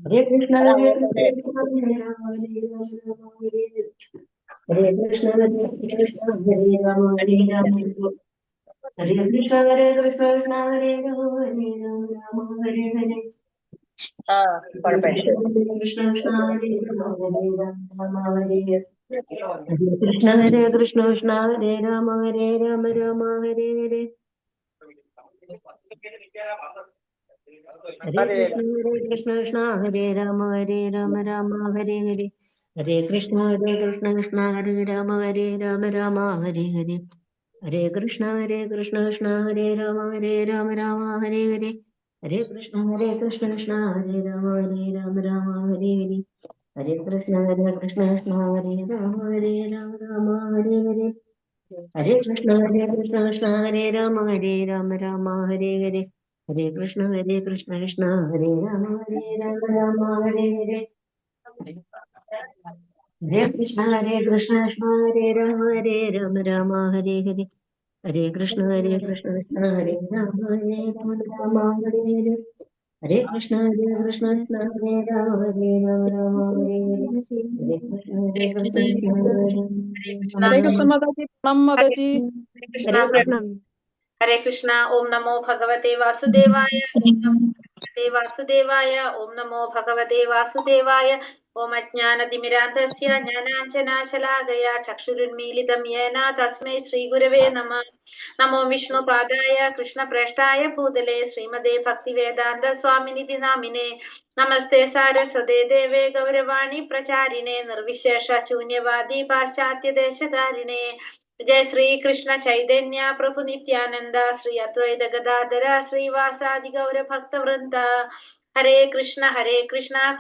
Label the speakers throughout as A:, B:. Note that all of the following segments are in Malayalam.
A: ഹരേ കൃഷ്ണ ഹരേ കൃഷ്ണ ഹരേ കൃഷ്ണ ഹരേ രാമ ഹരേ രാമ ഹരേ കൃഷ്ണ ഹരേ കൃഷ്ണ കൃഷ്ണ ഹരേ രാമ ഹരേ രാമ രാമ ഹരേ ഹരേ കൃഷ്ണ കൃഷ്ണ ഹരേ രാമ ഹരേ രാമ ഹരേ ഹരേ കൃഷ്ണ ഹരേ കൃഷ്ണ കൃഷ്ണ ഹരേ രാമ രാമ ഹരേ ഹരേ ഹരേ കൃഷ്ണ കൃഷ്ണ ഹരേ രാമ രാമ ഹരേ ഹരേ ഹരേ കൃഷ്ണ കൃഷ്ണ ഹരേ രാമ രാമ ഹരേ ഹരേ ഹരേ കൃഷ്ണ കൃഷ്ണ ഹരേ രാമ രാമ ഹരേ ഹരേ ഹരേ കൃഷ്ണ കൃഷ്ണ ഹരേ രാമ രാമ ഹരേ ഹരേ ഹരേ കൃഷ്ണ കൃഷ്ണ ഹരേ രാമ രാമ ഹരേ ഹരേ ഹരേ കൃഷ്ണ കൃഷ്ണ ഹരേ രാമ രാമ ഹരേ ഹരേ ഹരേ കൃഷ്ണ കൃഷ്ണ ഹരേ രാമ രാമ ഹരേ ഹരേ ഹരേ കൃഷ്ണ കൃഷ്ണ ഹരേ രാമ രാമ ഹരേ ഹരേ ഹരേ കൃഷ്ണ കൃഷ്ണ ഹരേ രാമ രാമ ഹരേ ഹരേ ഹരേ കൃഷ്ണ കൃഷ്ണ ഹരേ രാമ രാമ ഹരേ ഹരേ ഹരേ കൃഷ്ണ കൃഷ്ണ
B: ഹരേ കൃഷ്ണ മാതാജി, പ്രണാം മാതാജി.
A: ഹരേ കൃഷ്ണ.
C: ഹരേ കൃഷ്ണ. ഓം നമോ ഭഗവതേ വാസുദേവായ. ഓം നമോ ഭഗവതേ വാസുദേവായ. ഓം നമോ ഭഗവതേ വാസുദേവായ. ഓം അജ്ഞാനതിമിരാന്തസ്യ ജ്ഞാനാഞ്ജനാശലാകയ ചക്ഷുരുന്മീലിതം യേന തസ്മൈ ശ്രീഗുരവേ നമഃ. നമോ വിഷ്ണുപാദായ കൃഷ്ണപ്രേഷ്ഠായ ഭൂതലേ ശ്രീമതേ ഭക്തിവേദാന്ത സ്വാമിനിധി നാമിനെ. നമസ്തേ സാരസ്വതേ ദേവേ ഗൗരവാണി പ്രചാരിണേ നിർവിശേഷ ശൂന്യവാദി പാശ്ചാത്യദേശധാരിണേ. ജയ ശ്രീ കൃഷ്ണ ചൈതന്യ പ്രഭു നിത്യാനന്ദ ശ്രീ അദ്വൈത ഗദാധര ശ്രീവാസാദി ഗൗര ഭക്തവൃന്ദ. ഹരേ കൃഷ്ണ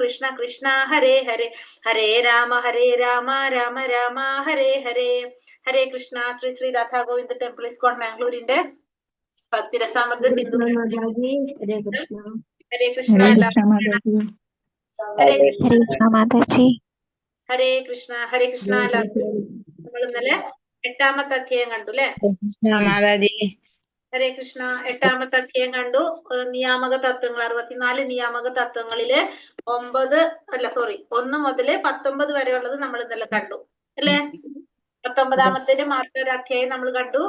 C: കൃഷ്ണ കൃഷ്ണ ഹരേ ഹരേ ഹരേ രാമ രാമ രാമ ഹരേ ഹരേ. ഹരേ കൃഷ്ണ. ശ്രീ ശ്രീ രാധാ ഗോവിന്ദ ടെമ്പിൾ ഇസ്കോൺ മാംഗ്ലൂരിന്റെ ഭക്തിരസാമൃത സിന്ധു. ഹരേ കൃഷ്ണ. ഹരേ കൃഷ്ണ ഹരേ കൃഷ്ണ. നമ്മൾ ഇന്നലെ 8ാമത്തെ അധ്യായം കണ്ടു അല്ലെ? ഹരേ കൃഷ്ണ. 8ാമത്തെ അധ്യായം കണ്ടു. നിയാമക തത്വങ്ങൾ 64 നിയാമക തത്വങ്ങളില് 1 മുതൽ 19 വരെയുള്ളത് നമ്മൾ ഇന്നലെ കണ്ടു അല്ലെ? 19ാമത്തേന് മാത്രം ഒരു അധ്യായം നമ്മൾ കണ്ടു.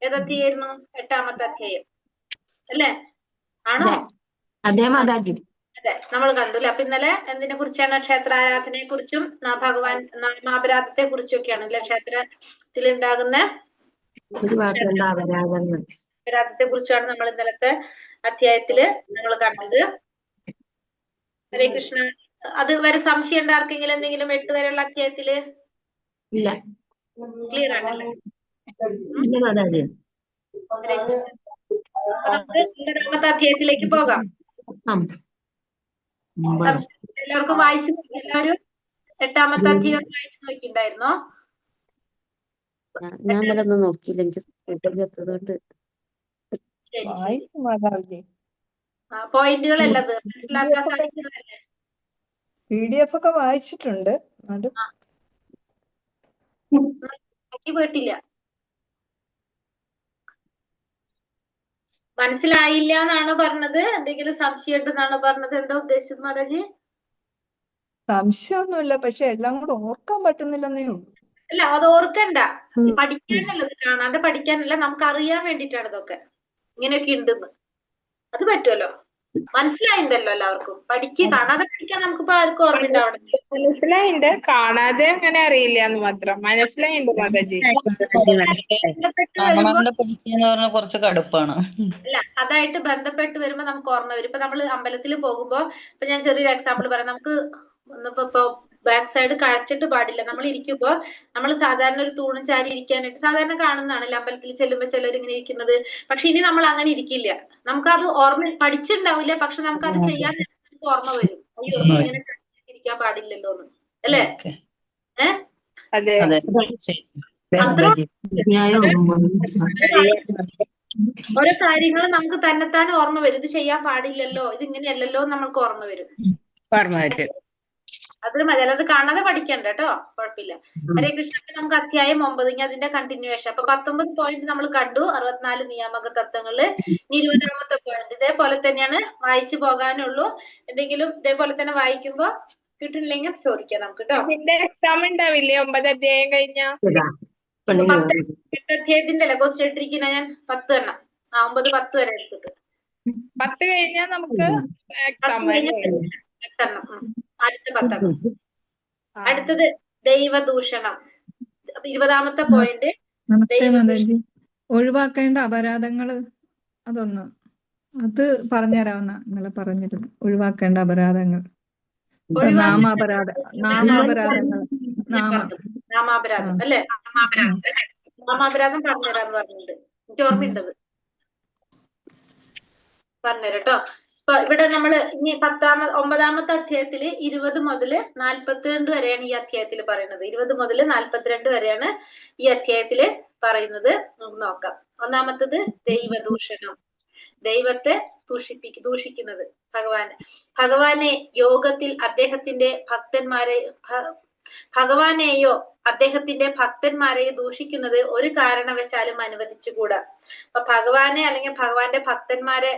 C: ഏതധ്യായിരുന്നു? 8ാമത്തെ അധ്യായം അല്ലെ? ആണോ?
A: അതെ മാതാജി,
C: അതെ, നമ്മൾ കണ്ടു അല്ലെ? അപ്പൊ ഇന്നലെ എന്തിനെ കുറിച്ചാണ്? ക്ഷേത്രാരാധനയെ കുറിച്ചും ഭഗവാൻ നാമാപരാധത്തെ കുറിച്ചൊക്കെയാണ് അല്ലെ? ക്ഷേത്രത്തിൽ ഉണ്ടാകുന്ന അപരാധത്തെ കുറിച്ചാണ് നമ്മൾ ഇന്നലത്തെ അധ്യായത്തില് നമ്മൾ കണ്ടത്. ഹരേ കൃഷ്ണ. അത് വരെ സംശയം ഉണ്ട് ആർക്കെങ്കിലും? എന്തെങ്കിലും 8 വരെയുള്ള അധ്യായത്തില് ക്ലിയർ ആണല്ലേ? ഹരേ കൃഷ്ണ. അപ്പൊ നമുക്ക് 9ാമത്തെ അധ്യായത്തിലേക്ക് പോകാം. എല്ലാവർക്കും വായിച്ചു നോക്കി? എല്ലാവരും 8ാമത്തെ അധ്യായം വായിച്ചു നോക്കിണ്ടായിരുന്നോ?
A: ഞാൻ ഇന്നലെ ഒന്നും നോക്കിയില്ല, എനിക്ക് കൊണ്ട്.
C: പോയിന്റുകളല്ലത് മനസ്സിലാക്കാൻ സാധിക്കുന്നതല്ലേ?
B: PDF ഒക്കെ വായിച്ചിട്ടുണ്ട്.
C: പോയിട്ടില്ല. മനസ്സിലായില്ല എന്നാണോ പറഞ്ഞത്? എന്തെങ്കിലും സംശയം ഉണ്ടെന്നാണോ പറഞ്ഞത്? എന്താ ഉദ്ദേശിച്ചത് മാതാജി?
B: സംശയമൊന്നുമില്ല, പക്ഷെ എല്ലാം കൂടെ ഓർക്കാൻ പറ്റുന്നില്ലെന്നേ ഉള്ളൂ.
C: അല്ല, അത് ഓർക്കണ്ട. പഠിക്കാനല്ലത്, കാണാതെ പഠിക്കാനല്ല, നമുക്ക് അറിയാൻ വേണ്ടിയിട്ടാണ് ഇതൊക്കെ ഇങ്ങനെയൊക്കെ ഉണ്ടെന്ന്. അത് പറ്റുമല്ലോ. മനസ്സിലായിണ്ടല്ലോ എല്ലാവർക്കും? കാണാതെ പഠിക്കാൻ നമുക്കിപ്പോ ആർക്കും ഓർമ്മ ഉണ്ടാവണം.
D: മനസ്സിലായിണ്ട്, കാണാതെ അങ്ങനെ അറിയില്ല എന്ന് മാത്രം. മനസ്സിലായിണ്ട് മാതാജി.
E: കുറച്ച് കടുപ്പാണ്.
C: അല്ല, അതായിട്ട് ബന്ധപ്പെട്ട് വരുമ്പോ നമുക്ക് ഓർമ്മ വരും. ഇപ്പൊ നമ്മൾ അമ്പലത്തിൽ പോകുമ്പോ, ഇപ്പൊ ഞാൻ ചെറിയൊരു എക്സാമ്പിൾ പറയാം. നമുക്ക് ഇപ്പൊ ബാക്ക് സൈഡ് കഴിച്ചിട്ട് പാടില്ല. നമ്മൾ ഇരിക്കുമ്പോ നമ്മൾ സാധാരണ ഒരു തൂണും ചാരി ഇരിക്കാനായിട്ട് സാധാരണ കാണുന്നതാണല്ലോ അമ്പലത്തിൽ ചെല്ലുമ്പോ ചിലർ ഇങ്ങനെ ഇരിക്കുന്നത്. പക്ഷെ ഇനി നമ്മൾ അങ്ങനെ ഇരിക്കില്ല. നമുക്കത് ഓർമ്മ പഠിച്ചിട്ടുണ്ടാവില്ല, പക്ഷെ നമുക്കത് ചെയ്യാൻ ഓർമ്മ വരും. അയ്യോ, ഇങ്ങനെ ഇരിക്കാൻ പാടില്ലല്ലോ എന്ന് അല്ലേ? ഓരോ കാര്യങ്ങൾ നമുക്ക് തന്നെത്താൻ ഓർമ്മ വരും. ഇത് ചെയ്യാൻ പാടില്ലല്ലോ, ഇത് ഇങ്ങനെയല്ലല്ലോ നമ്മൾക്ക് ഓർമ്മ വരും. അതൊരു മതി, അത് കാണാതെ പഠിക്കണ്ട കേട്ടോ, കുഴപ്പമില്ല. ഹരേ കൃഷ്ണ. നമുക്ക് അധ്യായം 9 ഇനി അതിന്റെ കണ്ടിന്യൂവേഷൻ. അപ്പൊ 19 പോയിന്റ് നമ്മൾ കണ്ടു, 64 നിയാമക തത്വങ്ങള്. ഇനി 20ാമത്തെ പോയിന്റ് ഇതേപോലെ തന്നെയാണ്, വായിച്ചു പോകാനുള്ളൂ. എന്തെങ്കിലും ഇതേപോലെ തന്നെ വായിക്കുമ്പോ കിട്ടുന്നില്ലെങ്കിൽ ചോദിക്കാം നമുക്ക് കേട്ടോ.
D: ഇതിന്റെ എക്സാം ഉണ്ടാവില്ലേ 9 അധ്യായം കഴിഞ്ഞ?
C: 10 അധ്യായത്തിന്റെ അല്ലെ ക്വസ്റ്റ്യൻ ഇട്ടിരിക്കുന്ന ഞാൻ 10 എണ്ണം. 9, 10 വരെ എടുത്തിട്ട്
D: 10 കഴിഞ്ഞാൽ നമുക്ക് എക്സാം
C: 10 എണ്ണം. അടുത്ത 10 എണ്ണം. അടുത്തത് ദൈവദൂഷണം. 20ാമത്തെ പോയിന്റ്.
B: നമസ്തേ മാതാജി. ഒഴിവാക്കേണ്ട അപരാധങ്ങള് അതൊന്ന് അത് പറഞ്ഞുതരാവുന്ന നിങ്ങള് പറഞ്ഞിരുന്നു. ഒഴിവാക്കേണ്ട അപരാധങ്ങൾ, നാമാപരാധങ്ങൾ.
C: നാമാപരാധം അല്ലെ? നാമാപരാധം പറഞ്ഞുതരാന്ന് പറഞ്ഞിട്ടുണ്ട്. എനിക്ക് ഓർമ്മയുണ്ടത്, പറഞ്ഞുതരാം കേട്ടോ. അപ്പൊ ഇവിടെ നമ്മള് ഇനി 9ാമത്തെ അധ്യായത്തില് 20 മുതൽ 42 വരെയാണ് ഈ അധ്യായത്തിൽ പറയുന്നത്. 20 മുതൽ 42 വരെയാണ് ഈ അധ്യായത്തില് പറയുന്നത്. നമുക്ക് നോക്കാം. ഒന്നാമത്തത് ദൈവദൂഷണം. ദൈവത്തെ ദൂഷിക്കുന്നത്. ഭഗവാനെ യോഗത്തിൽ ഭഗവാനെയോ അദ്ദേഹത്തിന്റെ ഭക്തന്മാരെയോ ദൂഷിക്കുന്നത് ഒരു കാരണവശാലും അനുവദിച്ചുകൂടാ. അപ്പൊ ഭഗവാനെ അല്ലെങ്കിൽ ഭഗവാന്റെ ഭക്തന്മാരെ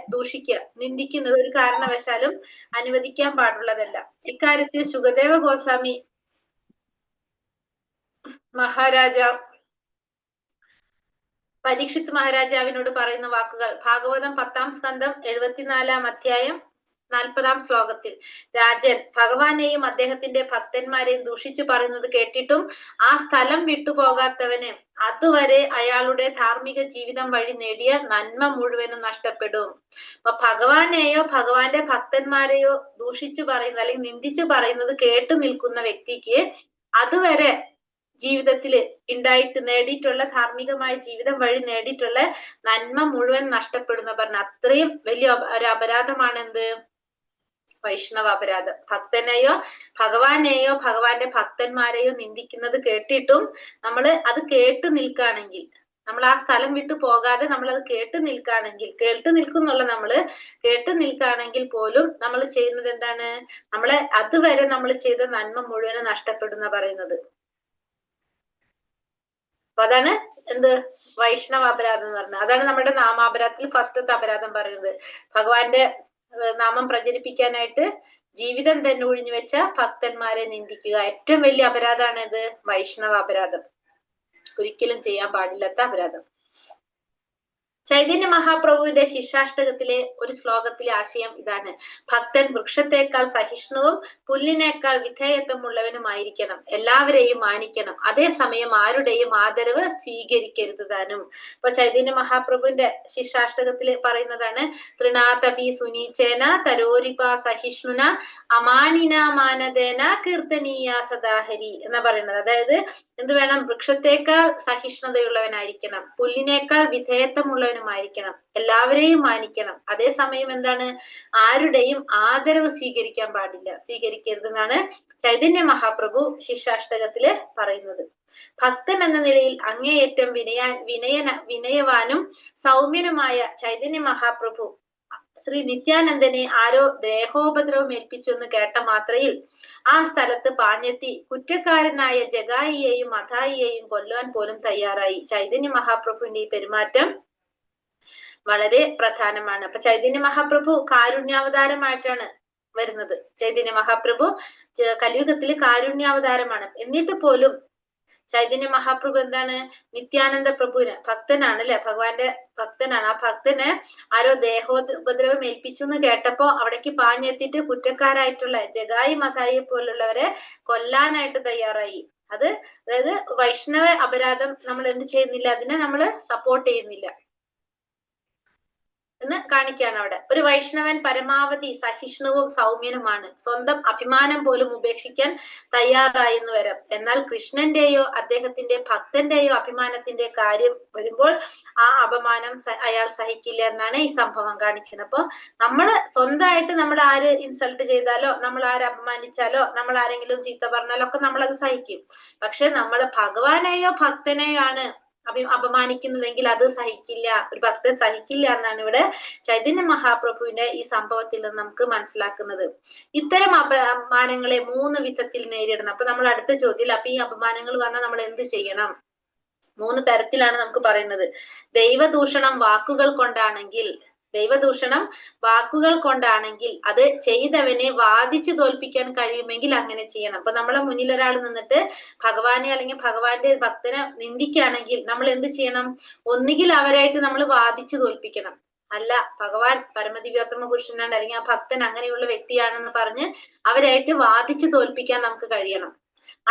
C: നിന്ദിക്കുന്നത് ഒരു കാരണവശാലും അനുവദിക്കാൻ പാടുള്ളതല്ല. ഇക്കാര്യത്തിൽ സുഖദേവ ഗോസ്വാമി മഹാരാജാവ് പരീക്ഷിത് മഹാരാജാവിനോട് പറയുന്ന വാക്കുകൾ ഭാഗവതം 10ാം സ്കന്ധം 74ാം അധ്യായം 40ാം ശ്ലോകത്തിൽ. രാജൻ ഭഗവാനെയും അദ്ദേഹത്തിന്റെ ഭക്തന്മാരെയും ദൂഷിച്ചു പറയുന്നത് കേട്ടിട്ടും ആ സ്ഥലം വിട്ടുപോകാത്തവന് അതുവരെ അയാളുടെ ധാർമ്മിക ജീവിതം വഴി നേടിയ നന്മ മുഴുവനും നഷ്ടപ്പെടും. അപ്പൊ ഭഗവാനെയോ ഭഗവാന്റെ ഭക്തന്മാരെയോ ദൂഷിച്ചു പറയുന്നത് അല്ലെങ്കിൽ നിന്ദിച്ചു പറയുന്നത് കേട്ടു നിൽക്കുന്ന വ്യക്തിക്ക് അതുവരെ ജീവിതത്തില് നേടിയിട്ടുള്ള ധാർമ്മികമായ ജീവിതം വഴി നേടിയിട്ടുള്ള നന്മ മുഴുവൻ നഷ്ടപ്പെടുന്ന പറഞ്ഞ അത്രയും വലിയ ഒരു അപരാധമാണ് എന്ത്? വൈഷ്ണവ അപരാധം. ഭഗവാനെയോ ഭഗവാന്റെ ഭക്തന്മാരെയോ നിന്ദിക്കുന്നത് കേട്ടിട്ടും നമ്മള് അത് കേട്ടു നിൽക്കുകയാണെങ്കിൽ, നമ്മൾ ആ സ്ഥലം വിട്ടു പോകാതെ നമ്മൾ അത് കേട്ടു നിൽക്കുകയാണെങ്കിൽ പോലും നമ്മൾ ചെയ്യുന്നത് എന്താണ്? നമ്മളെ അതുവരെ നമ്മൾ ചെയ്ത നന്മ മുഴുവനും നഷ്ടപ്പെടുന്ന പറയുന്നത്. അപ്പൊ അതാണ് എന്ത്? വൈഷ്ണവ അപരാധം എന്ന് പറഞ്ഞത്. അതാണ് നമ്മുടെ നാമാപരാധത്തിൽ ഫസ്റ്റത്തെ അപരാധം പറയുന്നത്. ഭഗവാന്റെ നാമം പ്രചരിപ്പിക്കാനായിട്ട് ജീവിതം തന്നെ ഒഴിഞ്ഞു വെച്ച ഭക്തന്മാരെ നിന്ദിക്കുക. ഏറ്റവും വലിയ അപരാധമാണ് ഇത്, വൈഷ്ണവ അപരാധം. ഒരിക്കലും ചെയ്യാൻ പാടില്ലാത്ത അപരാധം. ചൈതന്യ മഹാപ്രഭുവിന്റെ ശിക്ഷാഷ്ടകത്തിലെ ഒരു ശ്ലോകത്തിലെ ആശയം ഇതാണ്: ഭക്തൻ വൃക്ഷത്തെക്കാൾ സഹിഷ്ണുവും പുല്ലിനേക്കാൾ വിധേയത്വമുള്ളവനുമായിരിക്കണം. എല്ലാവരെയും മാനിക്കണം, അതേസമയം ആരുടെയും ആദരവ് സ്വീകരിക്കരുത് താനും. ഇപ്പൊ ചൈതന്യ മഹാപ്രഭുവിന്റെ ശിക്ഷാഷ്ടകത്തില് പറയുന്നതാണ്: തൃണാതപി സുനീചേന തരോരിപ സഹിഷ്ണുന അമാനിന മാനദേന കീർത്തനീയ സദാഹരി എന്നാ പറയുന്നത്. അതായത് എന്ത് വേണം? വൃക്ഷത്തേക്കാൾ സഹിഷ്ണുതയുള്ളവനായിരിക്കണം, പുല്ലിനേക്കാൾ വിധേയത്വമുള്ളവനുമായിരിക്കണം, എല്ലാവരെയും മാനിക്കണം, അതേസമയം എന്താണ്? ആരുടെയും ആദരവ് സ്വീകരിക്കരുതെന്നാണ് ചൈതന്യ മഹാപ്രഭു ശിക്ഷാഷ്ടകത്തില് പറയുന്നത്. ഭക്തൻ എന്ന നിലയിൽ അങ്ങേയറ്റം വിനയവാനും സൗമ്യനുമായ ചൈതന്യ മഹാപ്രഭു ശ്രീ നിത്യാനന്ദനെ ആരോ ദേഹോപദ്രവം ഏൽപ്പിച്ചെന്ന് കേട്ട മാത്രയിൽ ആ സ്ഥലത്ത് പാഞ്ഞെത്തി കുറ്റക്കാരനായ ജഗായിയെയും മഥായിയെയും കൊല്ലാൻ പോലും തയ്യാറായി. ചൈതന്യ മഹാപ്രഭുവിന്റെ ഈ പെരുമാറ്റം വളരെ പ്രധാനമാണ്. അപ്പൊ ചൈതന്യ മഹാപ്രഭു കാരുണ്യാവതാരമായിട്ടാണ് വരുന്നത്. ചൈതന്യ മഹാപ്രഭു കലിയുഗത്തില് കാരുണ്യാവതാരമാണ്. എന്നിട്ട് പോലും ചൈതന്യ മഹാപ്രഭു എന്താണ്? നിത്യാനന്ദ പ്രഭുവിന് ഭക്തനാണ് അല്ലെ, ഭഗവാന്റെ ഭക്തനാണ്. ആ ഭക്തന് ആരോ ദേഹോപദ്രവം ഏൽപ്പിച്ചു എന്ന് കേട്ടപ്പോ അവിടേക്ക് പാഞ്ഞെത്തിയിട്ട് കുറ്റക്കാരായിട്ടുള്ള ജഗായി മഥായി പോലുള്ളവരെ കൊല്ലാനായിട്ട് തയ്യാറായി. അതായത് വൈഷ്ണവ അപരാധം നമ്മൾ എന്ത് ചെയ്യുന്നില്ല, അതിനെ നമ്മൾ സപ്പോർട്ട് ചെയ്യുന്നില്ല എന്ന് കാണിക്കുകയാണ് അവിടെ. ഒരു വൈഷ്ണവൻ പരമാവധി സഹിഷ്ണുവും സൗമ്യനുമാണ്, സ്വന്തം അഭിമാനം പോലും ഉപേക്ഷിക്കാൻ തയ്യാറായെന്ന് വരാം. എന്നാൽ കൃഷ്ണന്റെയോ അദ്ദേഹത്തിന്റെ ഭക്തന്റെയോ അഭിമാനത്തിന്റെ കാര്യം വരുമ്പോൾ ആ അപമാനം അയാൾ സഹിക്കില്ല എന്നാണ് ഈ സംഭവം കാണിക്കുന്നത്. അപ്പൊ നമ്മള് സ്വന്തമായിട്ട് നമ്മൾ ആര് ഇൻസൾട്ട് ചെയ്താലോ, നമ്മൾ ആര് അപമാനിച്ചാലോ, നമ്മൾ ആരെങ്കിലും ചീത്ത പറഞ്ഞാലോ ഒക്കെ നമ്മളത് സഹിക്കും. പക്ഷെ നമ്മൾ ഭഗവാനെയോ ഭക്തനെയോ ആണ് അപമാനിക്കുന്നതെങ്കിൽ അത് സഹിക്കില്ല, ഒരു ഭക്തൻ സഹിക്കില്ല എന്നാണ് ഇവിടെ ചൈതന്യ മഹാപ്രഭുവിന്റെ ഈ സംഭവത്തിൽ നിന്ന് നമുക്ക് മനസ്സിലാക്കുന്നത്. ഇത്തരം അപമാനങ്ങളെ 3 വിധത്തിൽ നേരിടണം. അപ്പൊ നമ്മൾ അടുത്ത ചോദ്യം, അപ്പൊ ഈ അപമാനങ്ങൾ വന്നാൽ നമ്മൾ എന്ത് ചെയ്യണം? 3 തരത്തിലാണ് നമുക്ക് പറയുന്നത്. ദൈവദൂഷണം വാക്കുകൾ കൊണ്ടാണെങ്കിൽ, ദൈവദൂഷണം വാക്കുകൾ കൊണ്ടാണെങ്കിൽ അത് ചെയ്തവനെ വാദിച്ചു തോൽപ്പിക്കാൻ കഴിയുമെങ്കിൽ അങ്ങനെ ചെയ്യണം. അപ്പൊ നമ്മളെ മുന്നിൽ ഒരാൾ നിന്നിട്ട് ഭഗവാനെ അല്ലെങ്കിൽ ഭഗവാന്റെ ഭക്തനെ നിന്ദിക്കുകയാണെങ്കിൽ നമ്മൾ എന്ത് ചെയ്യണം? ഒന്നുകിൽ അവരായിട്ട് നമ്മൾ വാദിച്ചു തോൽപ്പിക്കണം, അല്ല ഭഗവാൻ പരമദിവ്യോത്തമ പുരുഷനാണ് അല്ലെങ്കിൽ ആ ഭക്തൻ അങ്ങനെയുള്ള വ്യക്തിയാണെന്ന് പറഞ്ഞ് അവരായിട്ട് വാദിച്ചു തോൽപ്പിക്കാൻ നമുക്ക് കഴിയണം.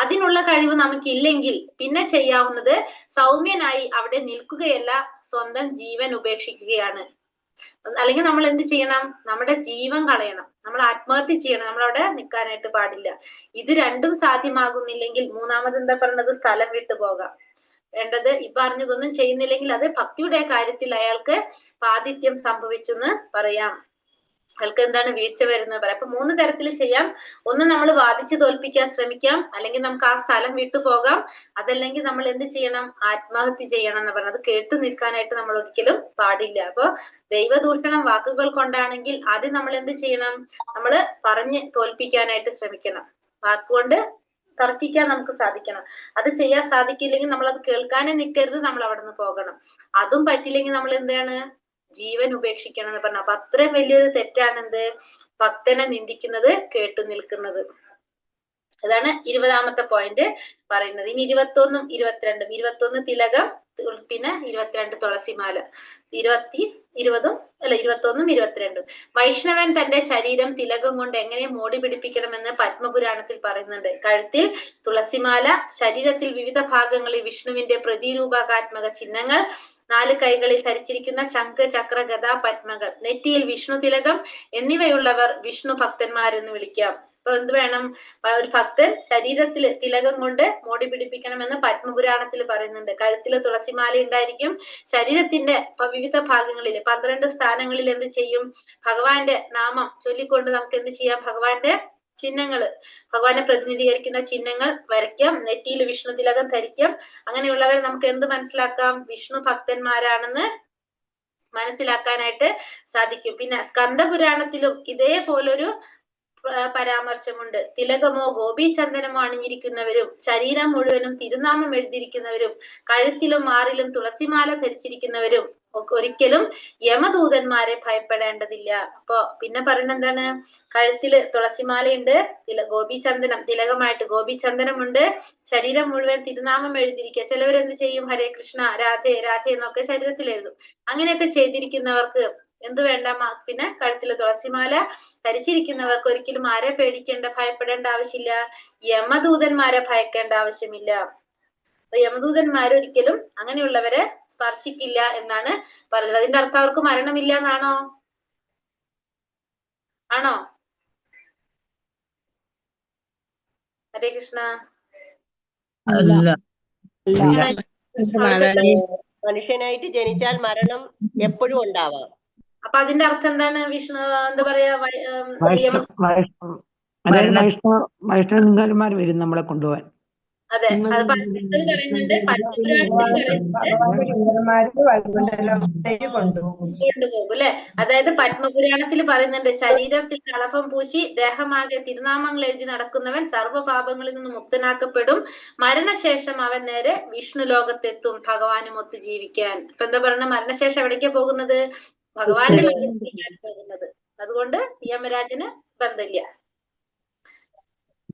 C: അതിനുള്ള കഴിവ് നമുക്കില്ലെങ്കിൽ പിന്നെ ചെയ്യാവുന്നത് സൗമ്യനായി അവിടെ നിൽക്കുകയല്ല, സ്വന്തം ജീവൻ ഉപേക്ഷിക്കുകയാണ്. അല്ലെങ്കിൽ നമ്മൾ എന്ത് ചെയ്യണം? നമ്മുടെ ജീവൻ കളയണം, നമ്മൾ ആത്മഹത്യ ചെയ്യണം, നമ്മളവിടെ നിൽക്കാനായിട്ട് പാടില്ല. ഇത് രണ്ടും സാധ്യമാകുന്നില്ലെങ്കിൽ മൂന്നാമത് എന്താ പറയുന്നത്? സ്ഥലം വിട്ടു പോകാം. വേണ്ടത് ഈ പറഞ്ഞതൊന്നും ചെയ്യുന്നില്ലെങ്കിൽ അത് ഭക്തിയുടെ കാര്യത്തിൽ അയാൾക്ക് പാതിത്യം സംഭവിച്ചെന്ന് പറയാം, അയാൾക്ക് എന്താണ് വീഴ്ച വരുന്നത് പറയാം. അപ്പൊ 3 തരത്തിൽ ചെയ്യാം. ഒന്ന് നമ്മൾ വാദിച്ചു തോൽപ്പിക്കാൻ ശ്രമിക്കാം, അല്ലെങ്കിൽ നമുക്ക് ആ സ്ഥലം വിട്ടു പോകാം, അതല്ലെങ്കിൽ നമ്മൾ എന്ത് ചെയ്യണം? ആത്മഹത്യ ചെയ്യണം എന്ന് പറഞ്ഞത്. കേട്ടു നിൽക്കാനായിട്ട് നമ്മൾ ഒരിക്കലും പാടില്ല. അപ്പൊ ദൈവദൂഷണം വാക്കുകൾ കൊണ്ടാണെങ്കിൽ ആദ്യം നമ്മൾ എന്ത് ചെയ്യണം? നമ്മൾ പറഞ്ഞ് തോൽപ്പിക്കാനായിട്ട് ശ്രമിക്കണം, വാക്കുകൊണ്ട് തർക്കിക്കാൻ നമുക്ക് സാധിക്കണം. അത് ചെയ്യാൻ സാധിക്കില്ലെങ്കിൽ നമ്മൾ അത് കേൾക്കാനേ നിൽക്കരുത്, നമ്മൾ അവിടെ നിന്ന് പോകണം. അതും പറ്റില്ലെങ്കിൽ നമ്മൾ എന്താണ്? ജീവൻ ഉപേക്ഷിക്കണം എന്ന് പറഞ്ഞ. അപ്പൊ അത്രയും വലിയൊരു തെറ്റാണ് എന്ത്? ഭക്തനെ നിന്ദിക്കുന്നത്, കേട്ടു നിൽക്കുന്നത്. അതാണ് 20ാമത്തെ പോയിന്റ് പറയുന്നത്. ഇനി 21ഉം 22ഉം. 21 തിലകം, പിന്നെ 22 തുളസിമാല. 20ഉം 21ഉം 22ഉം. വൈഷ്ണവൻ തന്റെ ശരീരം തിലകം കൊണ്ട് എങ്ങനെ മോടി പിടിപ്പിക്കണമെന്ന് പത്മപുരാണത്തിൽ പറയുന്നുണ്ട്. കഴുത്തിൽ തുളസിമാല, ശരീരത്തിൽ വിവിധ ഭാഗങ്ങളിൽ വിഷ്ണുവിന്റെ പ്രതിരൂപകാത്മക ചിഹ്നങ്ങൾ, 4 കൈകളിൽ ധരിച്ചിരിക്കുന്ന ചങ്ക്, ചക്ര, ഗദ, പത്മകൾ, നെറ്റിയിൽ വിഷ്ണു തിലകം എന്നിവയുള്ളവർ വിഷ്ണു ഭക്തന്മാരെന്ന് വിളിക്കാം. അപ്പൊ എന്ത് വേണം? ഒരു ഭക്തൻ ശരീരത്തില് തിലകം കൊണ്ട് മോടി പിടിപ്പിക്കണമെന്ന് പത്മപുരാണത്തിൽ പറയുന്നുണ്ട്. കഴുത്തില് തുളസിമാല ഉണ്ടായിരിക്കും. ശരീരത്തിന്റെ വിവിധ ഭാഗങ്ങളിൽ 12 സ്ഥാനങ്ങളിൽ എന്ത് ചെയ്യും? ഭഗവാന്റെ നാമം ചൊല്ലിക്കൊണ്ട് നമുക്ക് എന്ത് ചെയ്യാം? ഭഗവാന്റെ ചിഹ്നങ്ങള്, ഭഗവാനെ പ്രതിനിധീകരിക്കുന്ന ചിഹ്നങ്ങൾ വരയ്ക്കാം. നെറ്റിയിൽ വിഷ്ണു തിലകം ധരിക്കാം. അങ്ങനെയുള്ളവരെ നമുക്ക് എന്ത് മനസ്സിലാക്കാം? വിഷ്ണു ഭക്തന്മാരാണെന്ന് മനസ്സിലാക്കാനായിട്ട് സാധിക്കും. പിന്നെ സ്കന്ദപുരാണത്തിലും ഇതേപോലൊരു പരാമർശമുണ്ട്. തിലകമോ ഗോപീചന്ദനമോ അണിഞ്ഞിരിക്കുന്നവരും ശരീരം മുഴുവനും തിരുനാമം എഴുതിയിരിക്കുന്നവരും കഴുത്തിലും മാറിലും തുളസിമാല ധരിച്ചിരിക്കുന്നവരും ഒരിക്കലും യമദൂതന്മാരെ ഭയപ്പെടേണ്ടതില്ല. അപ്പൊ പിന്നെ പറയുന്നത് എന്താണ്? കഴുത്തില് തുളസിമാലയുണ്ട്, ഗോപീചന്ദനം തിലകമായിട്ട് ഗോപീചന്ദനമുണ്ട്, ശരീരം മുഴുവൻ തിരുനാമം എഴുതിയിരിക്കുക. ചിലവരെന്ത് ചെയ്യും? ഹരേ കൃഷ്ണ, രാധേ രാധേ എന്നൊക്കെ ശരീരത്തിൽ എഴുതും. അങ്ങനെയൊക്കെ ചെയ്തിരിക്കുന്നവർക്ക് എന്ത് വേണ്ട? പിന്നെ കഴുത്തില് തുളസിമാല ധരിച്ചിരിക്കുന്നവർക്ക് ഒരിക്കലും ആരെ പേടിക്കേണ്ട, ഭയപ്പെടേണ്ട ആവശ്യമില്ല? യമദൂതന്മാരെ ഭയക്കേണ്ട ആവശ്യമില്ല. അപ്പൊ യമദൂതന്മാർ ഒരിക്കലും അങ്ങനെയുള്ളവരെ സ്പർശിക്കില്ല എന്നാണ് പറയുന്നത്. അതിന്റെ അർത്ഥം അവർക്ക് മരണമില്ല എന്നാണോ? ആണോ? ഹരേ കൃഷ്ണ.
F: മനുഷ്യനായിട്ട് ജനിച്ചാൽ മരണം എപ്പോഴും ഉണ്ടാവാം.
C: അപ്പൊ അതിന്റെ അർത്ഥം എന്താണ്? വിഷ്ണു എന്താ പറയാ?
G: വൈഷ്ണവന്മാർ വരും നമ്മളെ കൊണ്ടുപോകാൻ.
C: അതെ, അത് പണ്ഡിതത്തിൽ പറയുന്നുണ്ട്, കൊണ്ടുപോകും അല്ലെ. അതായത് പത്മപുരാണത്തിൽ പറയുന്നുണ്ട്, ശരീരത്തിൽ കളഭം പൂശി ദേഹമാകെ തിരുനാമങ്ങൾ എഴുതി നടക്കുന്നവൻ സർവ്വപാപങ്ങളിൽ നിന്ന് മുക്തനാക്കപ്പെടും. മരണശേഷം അവൻ നേരെ വിഷ്ണു ലോകത്തെത്തും ഭഗവാനുമൊത്ത് ജീവിക്കാൻ. ഇപ്പൊ എന്താ പറയുന്നത്? മരണശേഷം എവിടേക്കാ പോകുന്നത്? ഭഗവാന്റെ ലോകത്തേക്കാണ് പോകുന്നത്. അതുകൊണ്ട് യമരാജന് ബന്ധമില്ല.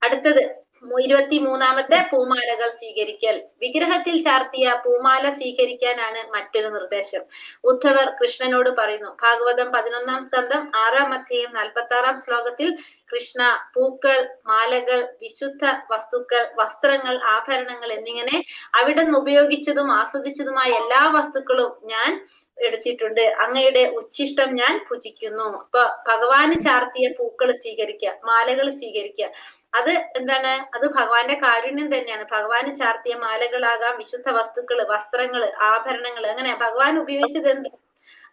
C: അടുത്തത് 23ാമത്തെ പൂമാലകൾ സ്വീകരിക്കൽ. വിഗ്രഹത്തിൽ ചാർത്തിയ പൂമാല സ്വീകരിക്കാനാണ് മറ്റൊരു നിർദ്ദേശം. ഉദ്ധവർ കൃഷ്ണനോട് പറയുന്നു. ഭാഗവതം 11ാം സ്കന്ധം 6ാം അധ്യായം 46ാം ശ്ലോകത്തിൽ കൃഷ്ണ, പൂക്കൾ, മാലകൾ, വിശുദ്ധ വസ്തുക്കൾ, വസ്ത്രങ്ങൾ, ആഭരണങ്ങൾ എന്നിങ്ങനെ അവിടുന്ന് ഉപയോഗിച്ചതും ആസ്വദിച്ചതുമായ എല്ലാ വസ്തുക്കളും ഞാൻ എടുത്തിട്ടുണ്ട്. അങ്ങയുടെ ഉച്ഛിഷ്ടം ഞാൻ ഭുജിക്കുന്നു. അപ്പൊ ഭഗവാന് ചാർത്തിയ പൂക്കൾ സ്വീകരിക്കുക, മാലകൾ സ്വീകരിക്കുക. അത് എന്താണ്? അത് ഭഗവാന്റെ കാരുണ്യം തന്നെയാണ്. ഭഗവാന് ചാർത്തിയ മാലകളാകാം, വിശുദ്ധ വസ്തുക്കള്, വസ്ത്രങ്ങള്, ആഭരണങ്ങള്, അങ്ങനെ ഭഗവാൻ ഉപയോഗിച്ചത് എന്ത്?